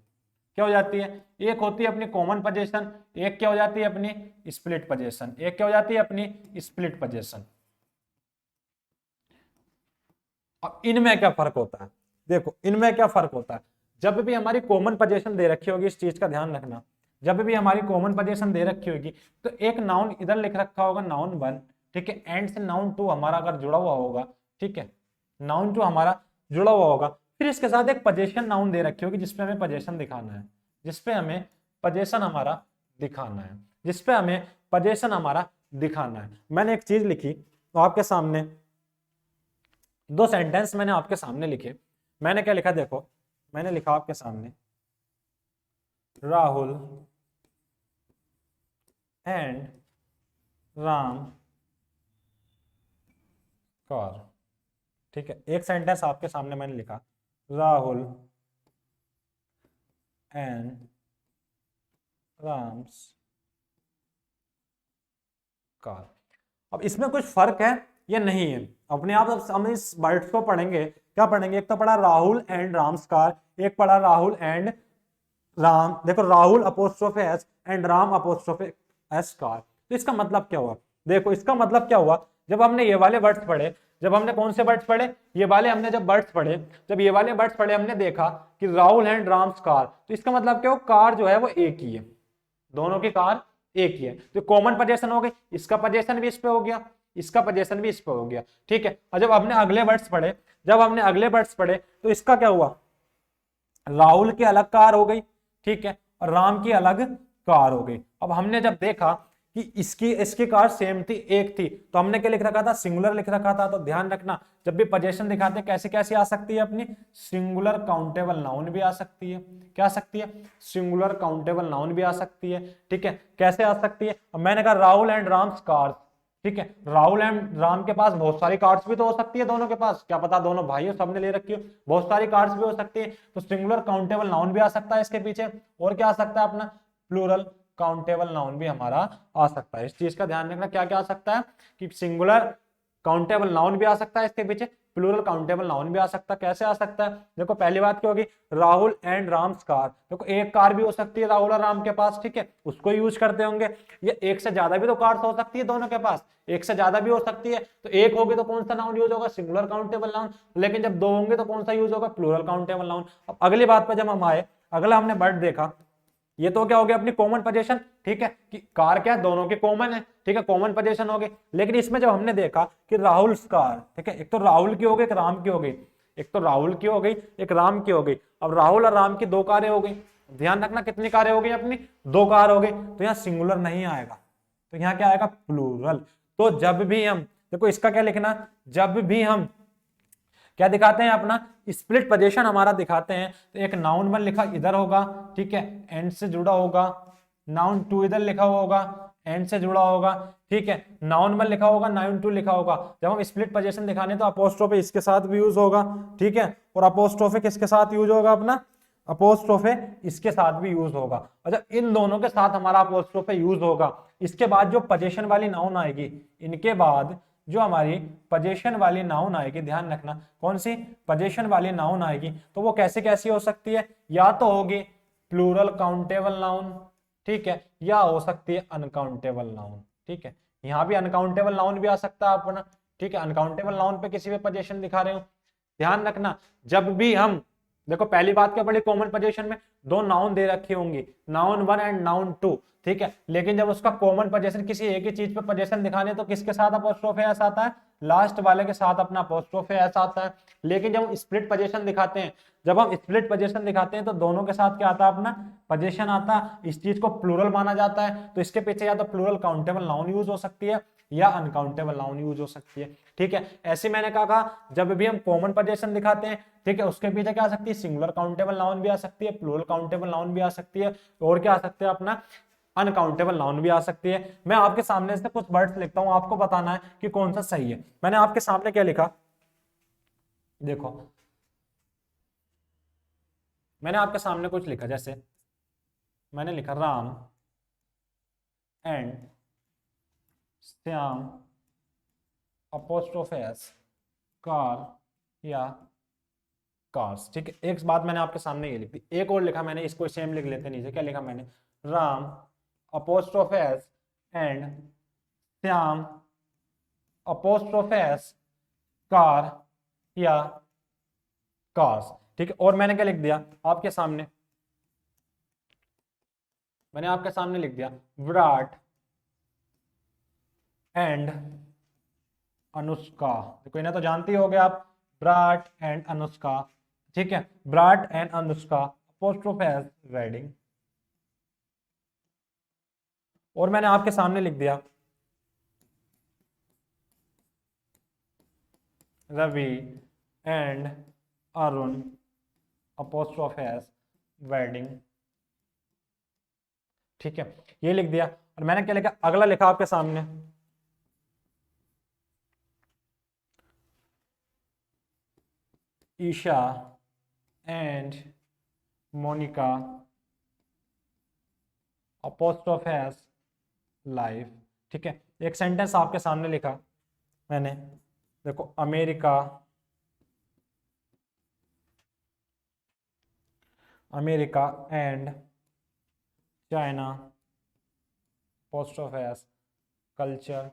क्या हो जाती है, एक होती है अपनी कॉमन पोजीशन, एक क्या हो जाती है अपनी स्प्लिट पोजीशन, एक क्या हो जाती है अपनी स्प्लिट पोजीशन। अब इनमें क्या फर्क होता है, देखो इनमें क्या फर्क होता है, जब भी हमारी कॉमन पोजीशन दे रखी होगी, इस चीज का ध्यान रखना, जब भी हमारी कॉमन पोजीशन दे रखी होगी तो एक नाउन इधर लिख रखा होगा नाउन 1, ठीक है, एंड से नाउन 2 हमारा अगर जुड़ा हुआ होगा, ठीक है, नाउन 2 हमारा जुड़ा हुआ होगा, फिर इसके साथ एक पोजीशन नाउन दे रखी होगी जिसपे हमें पोजीशन दिखाना है, जिसपे हमें पोजीशन हमारा दिखाना है, जिसपे हमें पोजीशन हमारा दिखाना है। मैंने एक चीज लिखी तो आपके सामने दो सेंटेंस मैंने आपके सामने लिखे, मैंने क्या लिखा, देखो मैंने लिखा आपके सामने राहुल एंड राम कार, ठीक है, एक सेंटेंस आपके सामने मैंने लिखा राहुल एंड राम्स कार। अब इसमें कुछ फर्क है या नहीं है, अपने आप हम इस वर्ड्स को पढ़ेंगे, क्या पढ़ेंगे, एक तो पढ़ा राहुल एंड राम्स कार, एक पढ़ा राहुल एंड राम, देखो Rahul apostrophe S and Ram apostrophe S car. तो इसका मतलब क्या हुआ, देखो इसका मतलब क्या हुआ, जब हमने ये वाले वर्ड्स पढ़े, जब हमने कौन से वर्ड्स पढ़े, ये वाले हमने जब वर्ड्स पढ़े, जब ये वाले वर्ड्स पढ़े हमने देखा कि राहुल एंड राम्स कार, तो इसका मतलब क्या हो, कार जो है वो एक ही है, दोनों की कार एक ही है, तो कॉमन पोजीशन हो गई, इसका पोजीशन भी इस पे हो गया, इसका पोजीशन भी इस पे हो गया, ठीक है। और जब हमने अगले वर्ड्स पढ़े, जब हमने अगले वर्ड्स पढ़े तो इसका क्या हुआ, राहुल की अलग कार हो गई, ठीक है, और राम की अलग कार हो गई। अब हमने जब देखा कि इसकी इसकी कार सेम थी, एक थी, तो हमने क्या लिख रखा था, सिंगुलर लिख रखा था। तो ध्यान रखना जब भी पोजीशन दिखाते हैं कैसे कैसे आ सकती है अपनी, सिंगुलर काउंटेबल नाउन भी आ सकती है, क्या आ सकती है, सिंगुलर काउंटेबल नाउन भी आ सकती है, ठीक है। कैसे आ सकती है, अब मैंने कहा राहुल एंड राम्स कार्स, ठीक है, राहुल एंड राम के पास बहुत सारी कार्ड्स भी तो हो सकती है, दोनों के पास, क्या पता दोनों भाई हो, सबने ले रखी हो, बहुत सारी कार्ड्स भी हो सकती है, तो सिंगुलर काउंटेबल नाउन भी आ सकता है इसके पीछे। और क्या आ सकता है अपना, प्लूरल काउंटेबल नाउन भी हमारा आ सकता है। इस चीज का ध्यान रखना, क्या क्या आ सकता है कि सिंगुलर काउंटेबल नाउन भी आ सकता है इसके पीछे, प्लूरल काउंटेबल नाउन भी आ सकता है। कैसे आ सकता है, देखो पहली बात क्या होगी, राहुल एंड राम्स कार, देखो एक कार भी हो सकती है राहुल और राम के पास, ठीक है, उसको यूज करते होंगे। ये एक से ज्यादा भी तो कार्स हो सकती है दोनों के पास, एक से ज्यादा भी हो सकती है, तो एक होगी तो कौन सा नाउन यूज होगा, सिंगुलर काउंटेबल नाउन, लेकिन जब दो होंगे तो कौन सा यूज होगा, प्लूरल काउंटेबल नाउन। अब अगली बात पर जब हम आए, अगला हमने वर्ड देखा, ये तो क्या हो गया अपनी कॉमन पोजीशन, ठीक है, कि कार क्या है, दोनों के कॉमन है, ठीक है, कॉमन पोजीशन हो गई। लेकिन इसमें जब हमने देखा कि राहुल कार, ठीक है, एक तो राहुल की हो गई, एक राम की हो गई, एक तो राहुल की हो गई, एक राम की हो गई। अब राहुल और राम की दो कारें हो गई, ध्यान रखना कितनी कारें हो गई अपनी, दो कार हो गई, तो यहाँ सिंगुलर नहीं आएगा, तो यहाँ क्या आएगा, प्लूरल। तो जब भी हम, देखो इसका क्या लिखना, जब भी हम क्या दिखाते हैं अपना, स्प्लिट पोजीशन हमारा दिखाते हैं, तो एक नाउन वन लिखा इधर होगा, ठीक है, एंड से जुड़ा होगा, नाउन टू इधर लिखा हुआ होगा, एंड से जुड़ा होगा, ठीक है, नाउन वन लिखा होगा, नाउन टू लिखा होगा। जब हम स्प्लिट पोजीशन दिखाने तो अपोस्ट्रोफे इसके साथ भी यूज होगा, ठीक है, और अपोस्ट्रोफे किसके साथ यूज होगा अपना, अपोस्ट्रोफे इसके साथ भी यूज होगा। अच्छा, इन दोनों के साथ हमारा अपोस्ट्रोफे यूज होगा, इसके बाद जो पोजीशन वाली नाउन आएगी, इनके बाद जो हमारी पोजीशन वाली नाउन आएगी, ध्यान रखना कौन सी, पोजीशन वाली नाउन आएगी, तो वो कैसे कैसी हो सकती है, या तो होगी प्लूरल काउंटेबल नाउन, ठीक है, या हो सकती है अनकाउंटेबल नाउन, ठीक है, यहाँ भी अनकाउंटेबल नाउन भी आ सकता है अपना, ठीक है, अनकाउंटेबल नाउन पे किसी भी पोजीशन दिखा रहे हो। ध्यान रखना जब भी हम, देखो पहली बात क्या पड़ी, कॉमन पोजीशन में दो नाउन दे रखी होंगी, noun one and noun two, ठीक है, लेकिन जब उसका कॉमन पोजीशन किसी एक ही चीज पे पोजीशन दिखाने तो किसके साथ अपोस्ट्रोफे एस आता है, लास्ट वाले के साथ अपना अपोस्ट्रोफे एस आता है। लेकिन जब हम स्प्लिट पोजीशन दिखाते हैं, जब हम स्प्लिट पोजीशन दिखाते हैं तो दोनों के साथ क्या आता है अपना पोजीशन आता है, इस चीज को प्लूरल माना जाता है, तो इसके पीछे या तो प्लूरल काउंटेबल नाउन यूज हो सकती है या अनकाउंटेबल नाउन यूज हो सकती है, ठीक है। ऐसे मैंने कहा जब भी हम कॉमन पोजीशन दिखाते हैं, ठीक है, उसके पीछे क्या आ सकती है, सिंगुलर काउंटेबल नाउन भी आ सकती है, प्लूरल काउंटेबल नाउन भी आ सकती है, और क्या आ सकते हैं अपना अनकाउंटेबल नाउन भी आ सकती है। मैं आपके सामने से कुछ वर्ड्स लिखता हूं, आपको बताना है कि कौन सा सही है। मैंने आपके सामने क्या लिखा, देखो मैंने आपके सामने कुछ लिखा, जैसे मैंने लिखा Ram and Shyam apostrophe S car या कार्स, ठीक है। एक बात मैंने आपके सामने ये लिख दी, एक और लिखा मैंने, इसको सेम लिख लेते नीचे, क्या लिखा मैंने, Ram apostrophe S and Shyam apostrophe S car या कार्स, ठीक है। और मैंने क्या लिख दिया आपके सामने, मैंने आपके सामने लिख दिया विराट एंड अनुष्का, देखो इन्हें तो जानती होगे आप, विराट एंड अनुष्का, ठीक है, Virat and Anushka apostrophe S wedding. और मैंने आपके सामने लिख दिया Ravi and Arun apostrophe S wedding, ठीक है, ये लिख दिया। और मैंने क्या लिखा, अगला लिखा आपके सामने Isha and Monica apostrophe S life, ठीक है। एक सेंटेंस आपके सामने लिखा मैंने, देखो America and China, post of S, culture,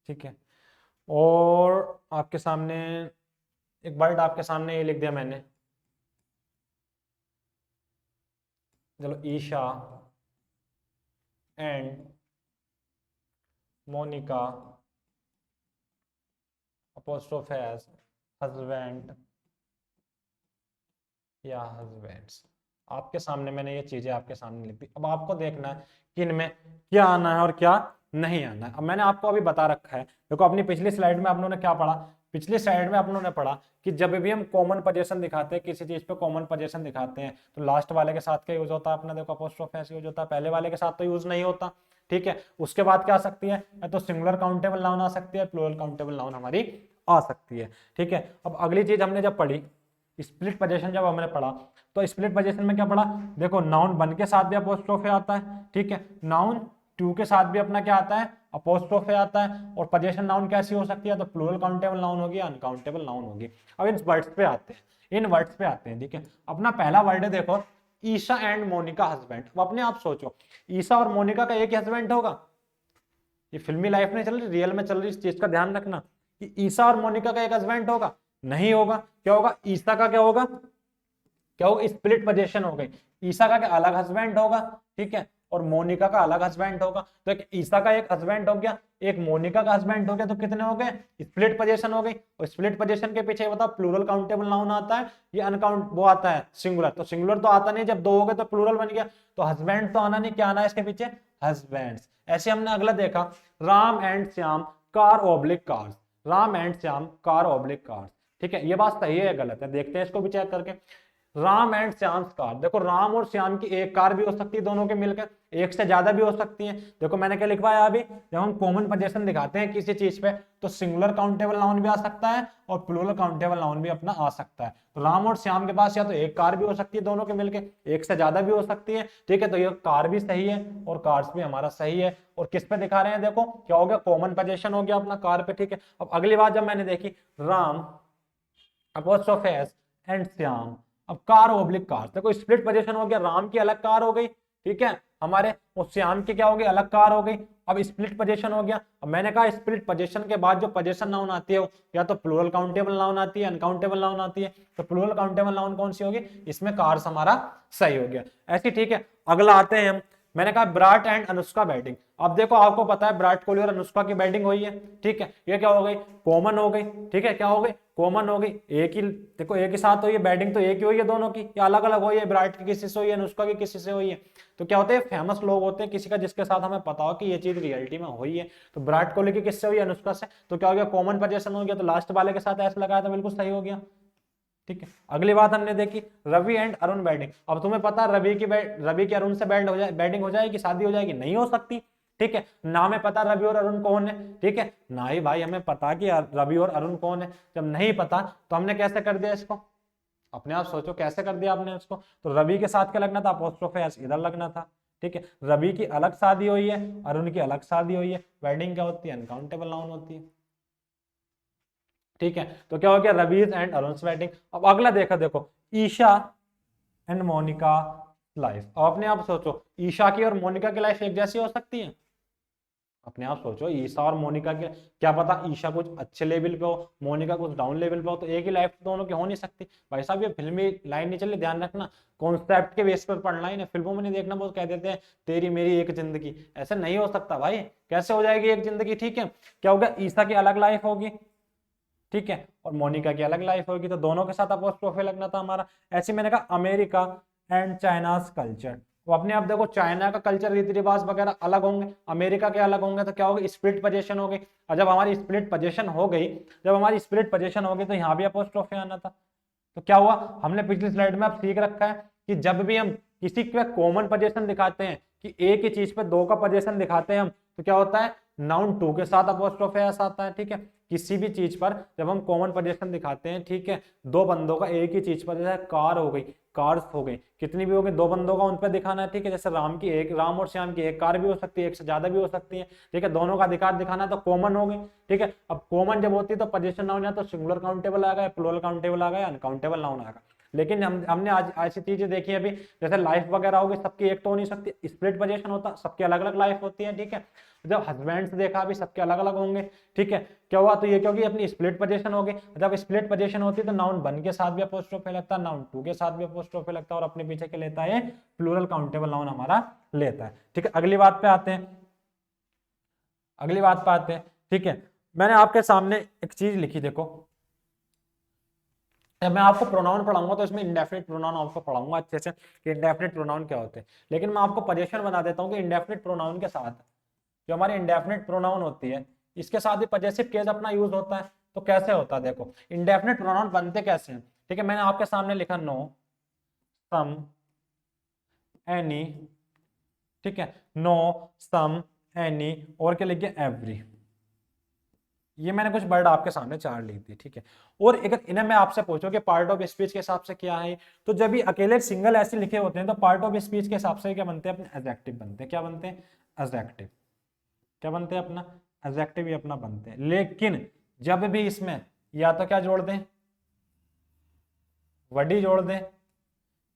ठीक है। और आपके सामने एक वर्ड आपके सामने ये लिख दिया मैंने, चलो, Isha and Monica apostrophe as husband या husbands। आपके सामने मैंने ये चीजें आपके सामने लिख दी। अब आपको देखना है कि इनमें क्या आना है और क्या नहीं आना है। अब मैंने आपको अभी बता रखा है, देखो अपनी पिछली स्लाइड में आप लोगों ने क्या पढ़ा, पिछली स्लाइड में आप लोगों ने पढ़ा कि जब भी हम कॉमन पोजीशन दिखाते हैं, किसी चीज पे कॉमन पोजीशन दिखाते हैं, तो लास्ट वाले के साथ क्या यूज होता है अपना, देखो अपोस्ट्रोफ एस यूज होता है, पहले वाले के साथ तो यूज नहीं होता, ठीक है। उसके बाद क्या आ सकती है, तो सिंगुलर काउंटेबल नाउन आ सकती है, प्लूरल काउंटेबल नाउन हमारी आ सकती है, ठीक है। अब अगली चीज हमने जब पढ़ी स्प्लिट पोजीशन, जब हमने पढ़ा तो स्प्लिट पोजीशन में क्या पढ़ा, देखो नाउन 1 के साथ भी अपोस्ट्रोफे आता है, ठीक है, नाउन 2 के साथ भी अपना क्या आता है, अपोस्ट्रोफे आता है, और पोजीशन नाउन कैसी हो सकती है, तो प्लूरल काउंटेबल नाउन होगी, अनकाउंटेबल नाउन होगी। अब इन वर्ड्स पे आते हैं, इन वर्ड्स पे आते हैं, ठीक है। अपना पहला वर्ड है देखो, ईशा एंड मोनिका हस्बैंड। अब अपने आप सोचो, ईशा और मोनिका का एक ही हस्बैंड होगा, ये फिल्मी लाइफ में चल रही, रियल में चल रही, इस चीज का ध्यान रखना कि ईशा और मोनिका का एक हस्बैंड होगा, नहीं होगा। क्या होगा, ईशा का क्या होगा, क्या होगा, स्प्लिट पोजीशन हो गई, ईशा का क्या अलग हस्बैंड होगा, ठीक है, और मोनिका का अलग हस्बैंड होगा। तो एक ईशा का एक हस्बैंड हो गया, एक मोनिका का हस्बैंड हो गया, तो कितने हो गए, स्प्लिट पोजीशन हो गई। और स्प्लिट पोजीशन के पीछे बताओ प्लूरल काउंटेबल नाउन आता है, ये अनकाउंट वो आता है सिंगुलर, तो सिंगुलर तो आता नहीं, जब 2 हो गए तो प्लूरल बन गया, तो हस्बैंड तो आना नहीं, क्या आना है इसके पीछे, हस्बैंड्स। ऐसे हमने अगला देखा, Ram and Shyam car oblique cars, Ram and Shyam car oblique cars, ठीक है। ये बात सही है या गलत है, देखते हैं इसको भी चेक करके। राम एंड श्याम कार, देखो राम और श्याम की एक कार भी हो सकती है, दोनों के मिलकर, एक से ज्यादा भी हो सकती है। देखो मैंने क्या लिखवाया अभी, जब हम कॉमन पोजीशन दिखाते हैं किसी चीज पे, तो सिंगुलर काउंटेबल नाउन भी आ सकता है और प्लूरल काउंटेबल नाउन भी अपना आ सकता है। तो राम और श्याम के पास या तो एक कार भी हो सकती है दोनों के मिलकर, एक से ज्यादा भी हो सकती है, ठीक है। तो ये कार भी सही है और कार्स भी हमारा सही है। और किस पे दिखा रहे हैं, देखो क्या हो गया, कॉमन पोजीशन हो गया अपना कार पे, ठीक है। अब अगली बात जब मैंने देखी, Ram apostrophe S and Shyam, अब कार ओब्लिक कार, देखो स्प्लिट पोजीशन हो गया, राम की अलग कार हो गई, ठीक है हमारे, और श्याम की क्या हो गई, अलग कार हो गई। अब स्प्लिट पोजीशन हो गया। अब मैंने कहा स्प्लिट पोजीशन के बाद जो पोजीशन नाउन आती है या तो प्लूरल काउंटेबल नाउन आती है, अनकाउंटेबल नाउन आती है। तो प्लूरल काउंटेबल नाउन कौन सी होगी, इसमें कार्स हमारा सही हो गया। ऐसी, ठीक है। अगला आते हैं हम, मैंने कहा विराट एंड अनुष्का बैटिंग। अब देखो आपको पता है विराट कोहली और अनुष्का की बैटिंग हुई है, ठीक है, ये क्या हो गई, कॉमन हो गई, ठीक है, क्या हो गई, कॉमन हो गई, एक ही, देखो एक ही साथ हुई है बैटिंग, तो एक ही हुई है दोनों की, या अलग अलग हुई है, विराट की किसी से हुई है, अनुष्का की किसी से हुई है। तो क्या होते हैं, फेमस लोग होते हैं किसी का, जिसके साथ हमें पता हो कि ये चीज रियलिटी में हुई है। तो विराट कोहली की किससे हुई है, अनुष्का से, तो क्या हो गया, कॉमन पोजीशन हो गया, तो लास्ट वाले के साथ ऐसा लगाया था, बिल्कुल सही हो गया, ठीक है। अगली बात हमने देखी, रवि एंड अरुण बैटिंग। अब तुम्हें पता रवि की अरुण से बैटिंग हो जाएगी, शादी हो जाएगी, नहीं हो सकती, ठीक है। ना हमें पता रवि और अरुण कौन है, ठीक है, ना ही भाई हमें पता कि रवि और अरुण कौन है। जब नहीं पता तो हमने कैसे कर दिया इसको, अपने आप सोचो कैसे कर दिया आपने इसको। तो रवि के साथ क्या लगना था, अपोस्ट्रोफ एस इधर लगना था, ठीक है। रवि की अलग शादी हुई है, अरुण की अलग शादी हुई है, वेडिंग क्या होती है, अनकाउंटेबल नाउन होती है, ठीक है। तो क्या हो गया, रवीज एंड अरुण वेडिंग। अब अगला देखो ईशा एंड मोनिका लाइफ। अब अपने आप सोचो, ईशा की और मोनिका की लाइफ एक जैसी हो सकती है, अपने आप सोचो, ईशा और मोनिका के, क्या पता ईशा कुछ अच्छे लेवल पे हो, मोनिका कुछ डाउन लेवल पे हो, तो एक ही लाइफ दोनों की हो नहीं सकती। भाई साहब ये फिल्मी लाइन नहीं चली, ध्यान रखना, कॉन्सेप्ट के बेस पर पढ़ना ही ना, फिल्मों में नहीं देखना। बहुत कह देते हैं तेरी मेरी एक जिंदगी, ऐसा नहीं हो सकता भाई, कैसे हो जाएगी एक जिंदगी, ठीक है। क्या होगा, ईशा की अलग लाइफ होगी, ठीक है, और मोनिका की अलग लाइफ होगी, तो दोनों के साथ अपोस्ट्रोफे लगना था हमारा। ऐसे मैंने कहा अमेरिका एंड चाइनाज कल्चर। तो अपने आप देखो चाइना का कल्चर, रीति रिवाज वगैरह अलग होंगे, अमेरिका के अलग होंगे, तो क्या होगा, स्प्लिट पोजीशन हो गई। और जब हमारी स्प्लिट पोजीशन हो गई, तो यहाँ भी अपोस्ट्रोफे आना था। तो क्या हुआ, हमने पिछली स्लाइड में अब सीख रखा है कि जब भी हम किसी का कॉमन पोजीशन दिखाते हैं, कि एक ही चीज पे 2 का पोजीशन दिखाते हैं हम, तो क्या होता है, नाउन 2 के साथ अपोस्ट्रोफे एस आता है, ठीक है। किसी भी चीज पर जब हम कॉमन पोजीशन दिखाते हैं, ठीक है, 2 बंदों का एक ही चीज पर, जैसे कार हो गई, कार्स हो गई, कितनी भी हो गई, 2 बंदों का उन पर दिखाना है, ठीक है। जैसे राम और श्याम की एक कार भी हो सकती है, एक से ज्यादा भी हो सकती है, ठीक है, दोनों का अधिकार दिखाना है, तो कॉमन हो गई, ठीक है। अब कॉमन जब होती है तो पोजीशन नाउन या तो सिंगुलर काउंटेबल आ गया, प्लूरल काउंटेबल आ गया, अनकाउंटेबल नाउन आ गया। लेकिन हमने आज ऐसी चीजें देखी है अभी, जैसे लाइफ वगैरह होगी, सबकी एक तो हो नहीं सकती, स्प्लिट पोजीशन होता, सबकी अलग अलग लाइफ होती है, ठीक है। जब हस्बैंड्स देखा अभी सबके अलग अलग होंगे, ठीक है। क्या हुआ, तो ये क्योंकि अपनी स्प्लिट पोजीशन होगी, जब स्प्लिट पोजीशन होती है तो नाउन वन के साथ भी अपोस्ट्रोफी लगता है, नाउन टू के साथ भी अपोस्ट्रोफी लगता है, और अपने पीछे के लेता है प्लूरल काउंटेबल नाउन हमारा लेता है, ठीक है। अगली बात पे आते हैं, अगली बात पे आते हैं, ठीक है। मैंने आपके सामने एक चीज लिखी, देखो जब मैं आपको प्रोनाउन पढ़ाऊंगा तो इसमें इंडेफिनिट प्रोनाउन आपको पढ़ाऊंगा अच्छे से कि इंडेफिनिट प्रोनाउन क्या होते हैं, लेकिन मैं आपको पोजीशन बना देता हूँ कि इंडेफिनिट प्रोनाउन के साथ जो हमारी इंडेफिनिट प्रोनाउन होती है इसके साथ भी पजेसिव केस अपना यूज होता है। तो कैसे होता है, देखो इंडेफिनिट प्रोनाउन बनते कैसे हैं, ठीक है। मैंने आपके सामने लिखा नो, सम, एनी, ठीक है, नो, सम, एनी, और क्या लिख गया, एवरी। ये मैंने कुछ वर्ड आपके सामने चार लिख दी, ठीक है। और अगर इन्हें मैं आपसे पूछूं कि पार्ट ऑफ स्पीच के हिसाब से क्या है, तो जब भी अकेले सिंगल ऐसे लिखे होते हैं तो पार्ट ऑफ स्पीच के हिसाब से क्या बनते हैं, अपने एडजेक्टिव बनते हैं। क्या बनते हैं, एडजेक्टिव। क्या बनते हैं, अपना एडजेक्टिव ही अपना बनते हैं। लेकिन जब भी इसमें या तो क्या जोड़ दें, वर्डी जोड़ दें,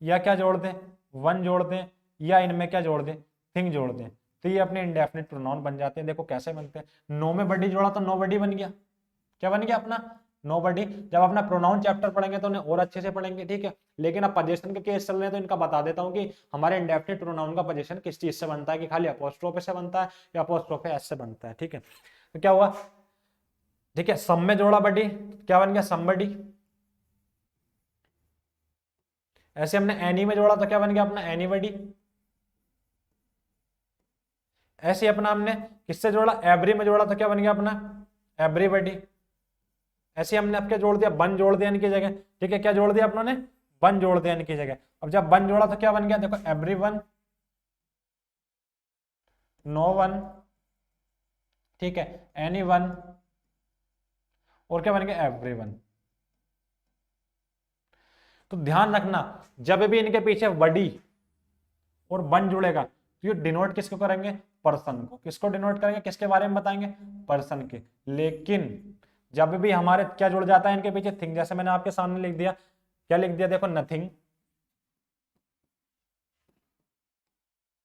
या क्या जोड़ दें, वन जोड़ दें, या इनमें क्या जोड़ दें, थिंग जोड़ दें, तो ये अपने इंडेफिनिट प्रोनाउन बन जाते हैं। देखो कैसे बनते हैं, नो में बडी जोड़ा तो नो बडी बन गया। क्या बन गया अपना, नो बडी। जब अपना प्रोनाउन चैप्टर पढ़ेंगे तो उन्हें और अच्छे से पढ़ेंगे, ठीक है। लेकिन अब पोजीशन के केस चल रहे हैं तो इनका बता देता हूं कि हमारे इंडेफिनिट प्रोनाउन का पोजीशन किस चीज से बनता है, कि खाली अपोस्ट्रोफे से बनता है या अपोस्ट्रोफे एस से बनता है, ठीक है। तो क्या हुआ, ठीक है, सम में जोड़ा बडी, क्या बन गया, समबडी। ऐसे हमने एनी में जोड़ा तो क्या बन गया अपना, एनीबडी। ऐसे अपना हमने किससे जोड़ा, एवरी में जोड़ा तो क्या बन गया अपना, एवरीबडी। ऐसे हमने अब क्या जोड़ दिया, वन जोड़ दिया इनकी जगह, ठीक है। क्या जोड़ दिया अपनों ने, वन जोड़ दिया इनकी जगह। अब जब वन जोड़ा तो क्या बन गया, देखो एवरीवन, नो वन, ठीक है, एनीवन, और क्या बन गया, एवरीवन। तो ध्यान रखना जब भी इनके पीछे वडी और वन जुड़ेगा तो ये डिनोट किसको करेंगे, पर्सन को। किसको डिनोट करेंगे, किसके बारे में बताएंगे, पर्सन के। लेकिन जब भी हमारे क्या जुड़ जाता है इनके पीछे, थिंग, जैसे मैंने आपके सामने लिख दिया, क्या लिख दिया, देखो नथिंग,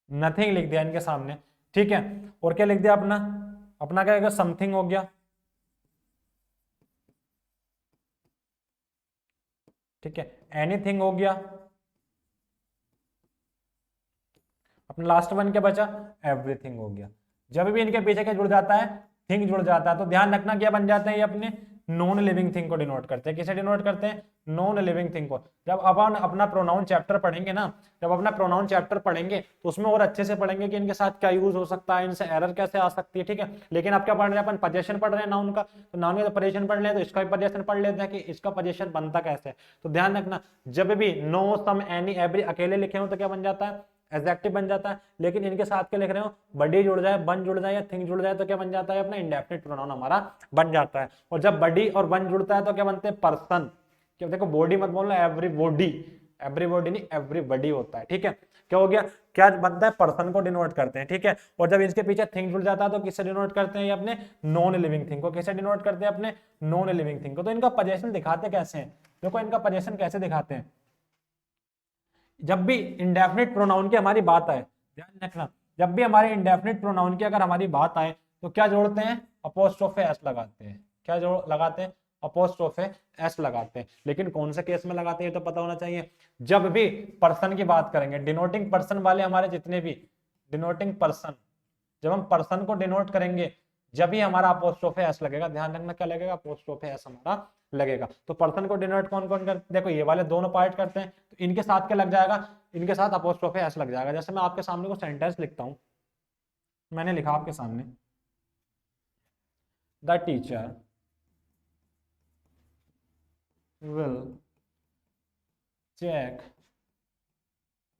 नथिंग लिख दिया इनके सामने, ठीक है। और क्या लिख दिया अपना, अपना क्या, समथिंग हो गया, ठीक है, एनीथिंग हो गया, अपना लास्ट वन क्या बचा, एवरीथिंग हो गया। जब भी इनके पीछे क्या जुड़ जाता है, थिंग जुड़ जाता है, तो ध्यान रखना क्या बन जाते हैं ये अपने नॉन लिविंग थिंग को डिनोट करते हैं। किसे डिनोट करते हैं, नॉन लिविंग थिंग को। जब अपन अपना प्रोनाउन चैप्टर पढ़ेंगे ना, जब अपना प्रोनाउन चैप्टर पढ़ेंगे तो उसमें और अच्छे से पढ़ेंगे कि इनके साथ क्या यूज हो सकता है, इनसे एरर कैसे आ सकती है, ठीक है। लेकिन अब क्या पढ़ रहे हैं अपन, पोजीशन पढ़ रहे हैं नाउन का, तो नाउन का पोजीशन पढ़ ले तो इसका भी पोजीशन पढ़ लेते हैं कि इसका पोजीशन बनता कैसे है। तो ध्यान रखना जब भी नो, सम, एनी, एवरी अकेले लिखे हो तो क्या बन जाता है, एडजेक्टिव बन जाता है। लेकिन इनके साथ क्या लिख रहे हो, बडी जुड़ जाए, वन जुड़ जाए या थिंग जुड़ जाए तो क्या बन जाता है, अपना इंडेफिनिट प्रोनाउन हमारा बन जाता है। और जब बडी और वन जुड़ता है तो क्या बनते हैं, पर्सन। क्या देखो बॉडी मत बोलना, एवरीबॉडी, एवरीबॉडी नहीं एवरीबॉडी होता है, ठीक है। क्या हो गया, क्या बनता है, पर्सन को डिनोट करते हैं, ठीक है। और जब इसके पीछे थिंग जुड़ जाता है तो किससे डिनोट करते हैं, अपने नॉन लिविंग थिंग को। किससे डिनोट करते हैं, अपने नॉन लिविंग थिंग को। तो इनका पोजीशन दिखाते कैसे हैं, देखो इनका पोजीशन कैसे दिखाते हैं। जब भी इंडेफिनिट प्रोनाउन की हमारी बात आए, ध्यान रखना जब भी हमारे इंडेफिनिट प्रोनाउन की अगर हमारी बात आए तो क्या जोड़ते हैं, अपोस्ट्रोफे एस लगाते हैं। क्या जोड़ लगाते हैं, अपोस्ट्रोफे एस लगाते हैं। लेकिन कौन से केस में लगाते हैं तो पता होना चाहिए। जब भी पर्सन की बात करेंगे, डिनोटिंग पर्सन वाले हमारे जितने भी डिनोटिंग पर्सन, जब हम पर्सन को डिनोट करेंगे जब भी हमारा अपोस्ट्रोफे एस लगेगा। ध्यान रखना क्या लगेगा, अपोस्ट्रोफे एस हमारा लगेगा। तो पर्सन को डिनोट कौन कौन करते, देखो ये वाले दोनों पार्ट करते हैं, तो इनके साथ क्या लग जाएगा, इनके साथ अपोस्ट्रोफे एस लग जाएगा। जैसे मैं आपके सामने को सेंटेंस लिखता हूं, मैंने लिखा आपके सामने, the teacher will check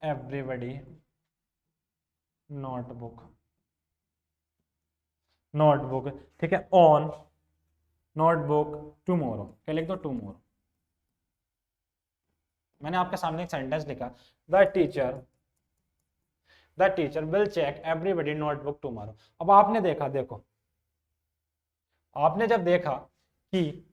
everybody notebook, notebook, ठीक है, ऑन नोटबुक टुमारो। क्या लिख दो, टुमारो। मैंने आपके सामने एक सेंटेंस लिखा, the teacher will check everybody notebook tomorrow. अब आपने देखा, देखो आपने जब देखा कि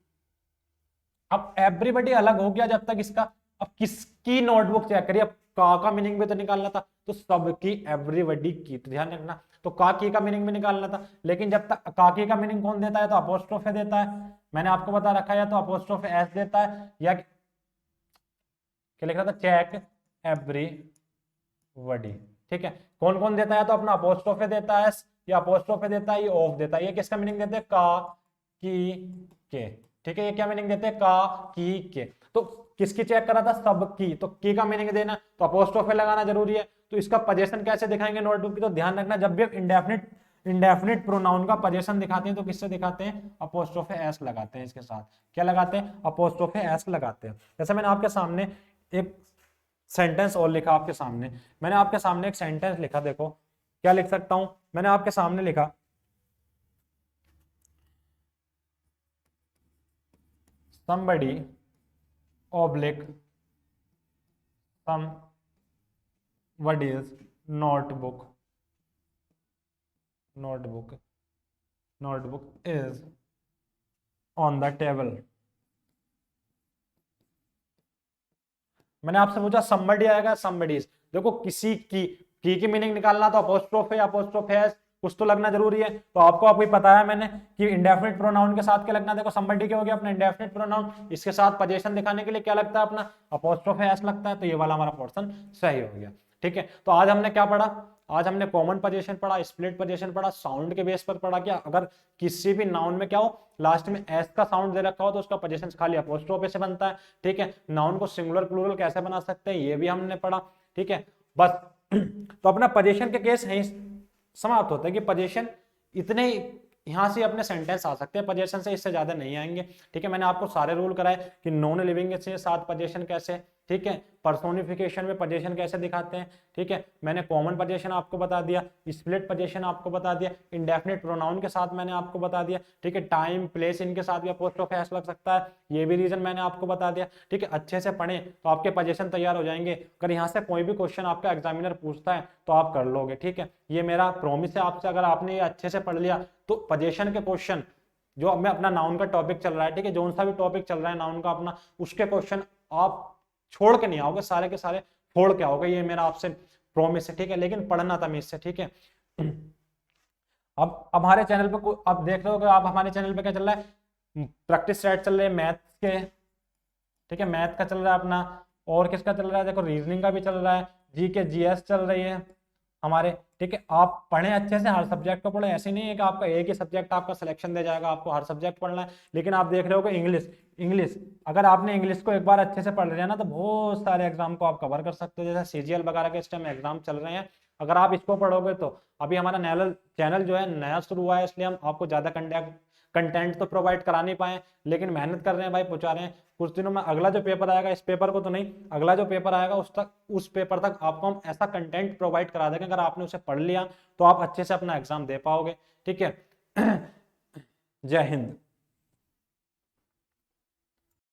अब एवरीबॉडी अलग हो गया जब तक इसका अब किसकी नोटबुक चेक करिए, अब का मीनिंग भी तो निकालना था, तो सबकी, एवरीबॉडी की, तो ध्यान रखना, तो की का मीनिंग भी निकालना था। लेकिन जब तक की का मीनिंग कौन देता है, तो अपोस्ट्रोफे देता है, मैंने आपको बता रखा है, या तो अपोस्ट्रोफे एस देता है, या क्या लिख रहा था, चेक एवरीबॉडी। ठीक है, कौन कौन देता है, तो अपना अपोस्ट्रोफे देता है, या अपोस्ट्रोफे देता है, ये ऑफ देता है। ये किसका मीनिंग देते हैं, का, की, के। ठीक है, ये क्या मीनिंग देते हैं, का, की, के। तो किसकी चेक करा था, सबकी, तो की का मीनिंग देना, तो अपोस्ट्रोफे लगाना जरूरी है। तो इसका पोजीशन कैसे दिखाएंगे नोटबुक की, तो ध्यान रखना, जब भी हम इंडेफिनिट प्रोनाउन का पोजीशन दिखाते हैं तो किससे दिखाते हैं, अपोस्ट्रोफे एस लगाते हैं, इसके साथ क्या लगाते हैं, अपोस्ट्रोफे एस लगाते हैं। जैसे मैंने आपके सामने एक सेंटेंस और लिखा, आपके सामने मैंने आपके सामने एक सेंटेंस लिखा, देखो क्या लिख सकता हूं, मैंने आपके सामने लिखा, somebody oblique somebody's notebook is on the table। मैंने आपसे पूछा somebody आएगा, somebody's, देखो किसी की मीनिंग निकालना, तो अपोस्ट्रोफ है, अपोस्ट्रोफ है, कुछ तो लगना जरूरी है। तो आपको अभी पता है मैंने कि इंडेफिनिट प्रोनाउन के साथ क्या लगना, देखो somebody क्या हो गया अपना इंडेफिनिट प्रोनाउन, इसके साथ पोजीशन दिखाने के लिए क्या लगता है, अपना अपोस्ट्रोफ एस लगता है। तो ये वाला हमारा पोर्शन सही हो गया। ठीक है, तो आज हमने क्या पढ़ा, आज हमने कॉमन पोजीशन पढ़ा, स्प्लिट पोजीशन पढ़ा, साउंड के बेस पर पढ़ा कि अगर किसी भी नाउन में क्या हो, लास्ट में एस का साउंड दे रखा हो, तो उसका पोजीशन खाली अपोस्ट्रोफ से बनता है। ठीक है, नाउन को सिंगुलर प्लूरल कैसे बना सकते हैं, ये भी हमने पढ़ा। ठीक है, बस तो अपना पोजीशन के केस है समाप्त होता है कि पोजीशन इतने यहां से अपने सेंटेंस आ सकते हैं, पोजीशन से इससे ज्यादा नहीं आएंगे। ठीक है, मैंने आपको सारे रूल कराए कि नॉन लिविंग से साथ पोजीशन कैसे, ठीक है, पर्सोनिफिकेशन में पोजीशन कैसे दिखाते हैं। ठीक है, मैंने कॉमन पोजीशन आपको बता दिया, स्प्लिट पोजीशन आपको बता दिया, इंडेफिनिट प्रोनाउन के साथ मैंने आपको बता दिया। ठीक है, टाइम प्लेस इनके साथ भी अपोस्ट्रोफ एस लग सकता है, ये भी रीजन मैंने आपको बता दिया। ठीक है, अच्छे से पढ़ें तो आपके पोजीशन तैयार हो जाएंगे। अगर यहाँ से कोई भी क्वेश्चन आपका एग्जामिनर पूछता है तो आप कर लोगे। ठीक है, ये मेरा प्रॉमिस है आपसे, अगर आपने ये अच्छे से पढ़ लिया तो पोजीशन के क्वेश्चन, जो मैं अपना नाउन का टॉपिक चल रहा है, ठीक है, जो सा भी टॉपिक चल रहा है नाउन का अपना, उसके क्वेश्चन आप छोड़ के नहीं आओगे, सारे के सारे फोड़ के आओगे, ये मेरा आपसे प्रॉमिस है। ठीक है, लेकिन पढ़ना तमीज से। ठीक है, अब हमारे चैनल पे अब देख रहे हो कि आप हमारे चैनल पे क्या चल रहा है, प्रैक्टिस सेट चल रहे हैं मैथ्स के। ठीक है, मैथ का चल रहा है अपना, और किसका चल रहा है, देखो रीजनिंग का भी चल रहा है, जी के जीएस चल रही है हमारे। ठीक है, आप पढ़ें अच्छे से, हर सब्जेक्ट को पढ़ें, ऐसे नहीं है कि आपका एक ही सब्जेक्ट आपका सिलेक्शन दे जाएगा, आपको हर सब्जेक्ट पढ़ना है। लेकिन आप देख रहे हो कि इंग्लिश अगर आपने इंग्लिश को एक बार अच्छे से पढ़ लिया ना, तो बहुत सारे एग्जाम को आप कवर कर सकते हो। जैसे सीजीएल वगैरह के इस टाइम एग्जाम चल रहे हैं, अगर आप इसको पढ़ोगे तो, अभी हमारा नया चैनल जो है नया शुरू हुआ है, इसलिए हम आपको ज्यादा कंटेंट तो प्रोवाइड करा नहीं पाए, लेकिन मेहनत कर रहे हैं भाई, पहुंचा रहे हैं। कुछ दिनों में अगला जो पेपर आएगा, इस पेपर को तो नहीं, अगला जो पेपर आएगा उस पेपर तक आपको हम ऐसा कंटेंट प्रोवाइड करा देंगे, अगर आपने उसे पढ़ लिया तो आप अच्छे से अपना एग्जाम दे पाओगे। ठीक है, जय हिंद।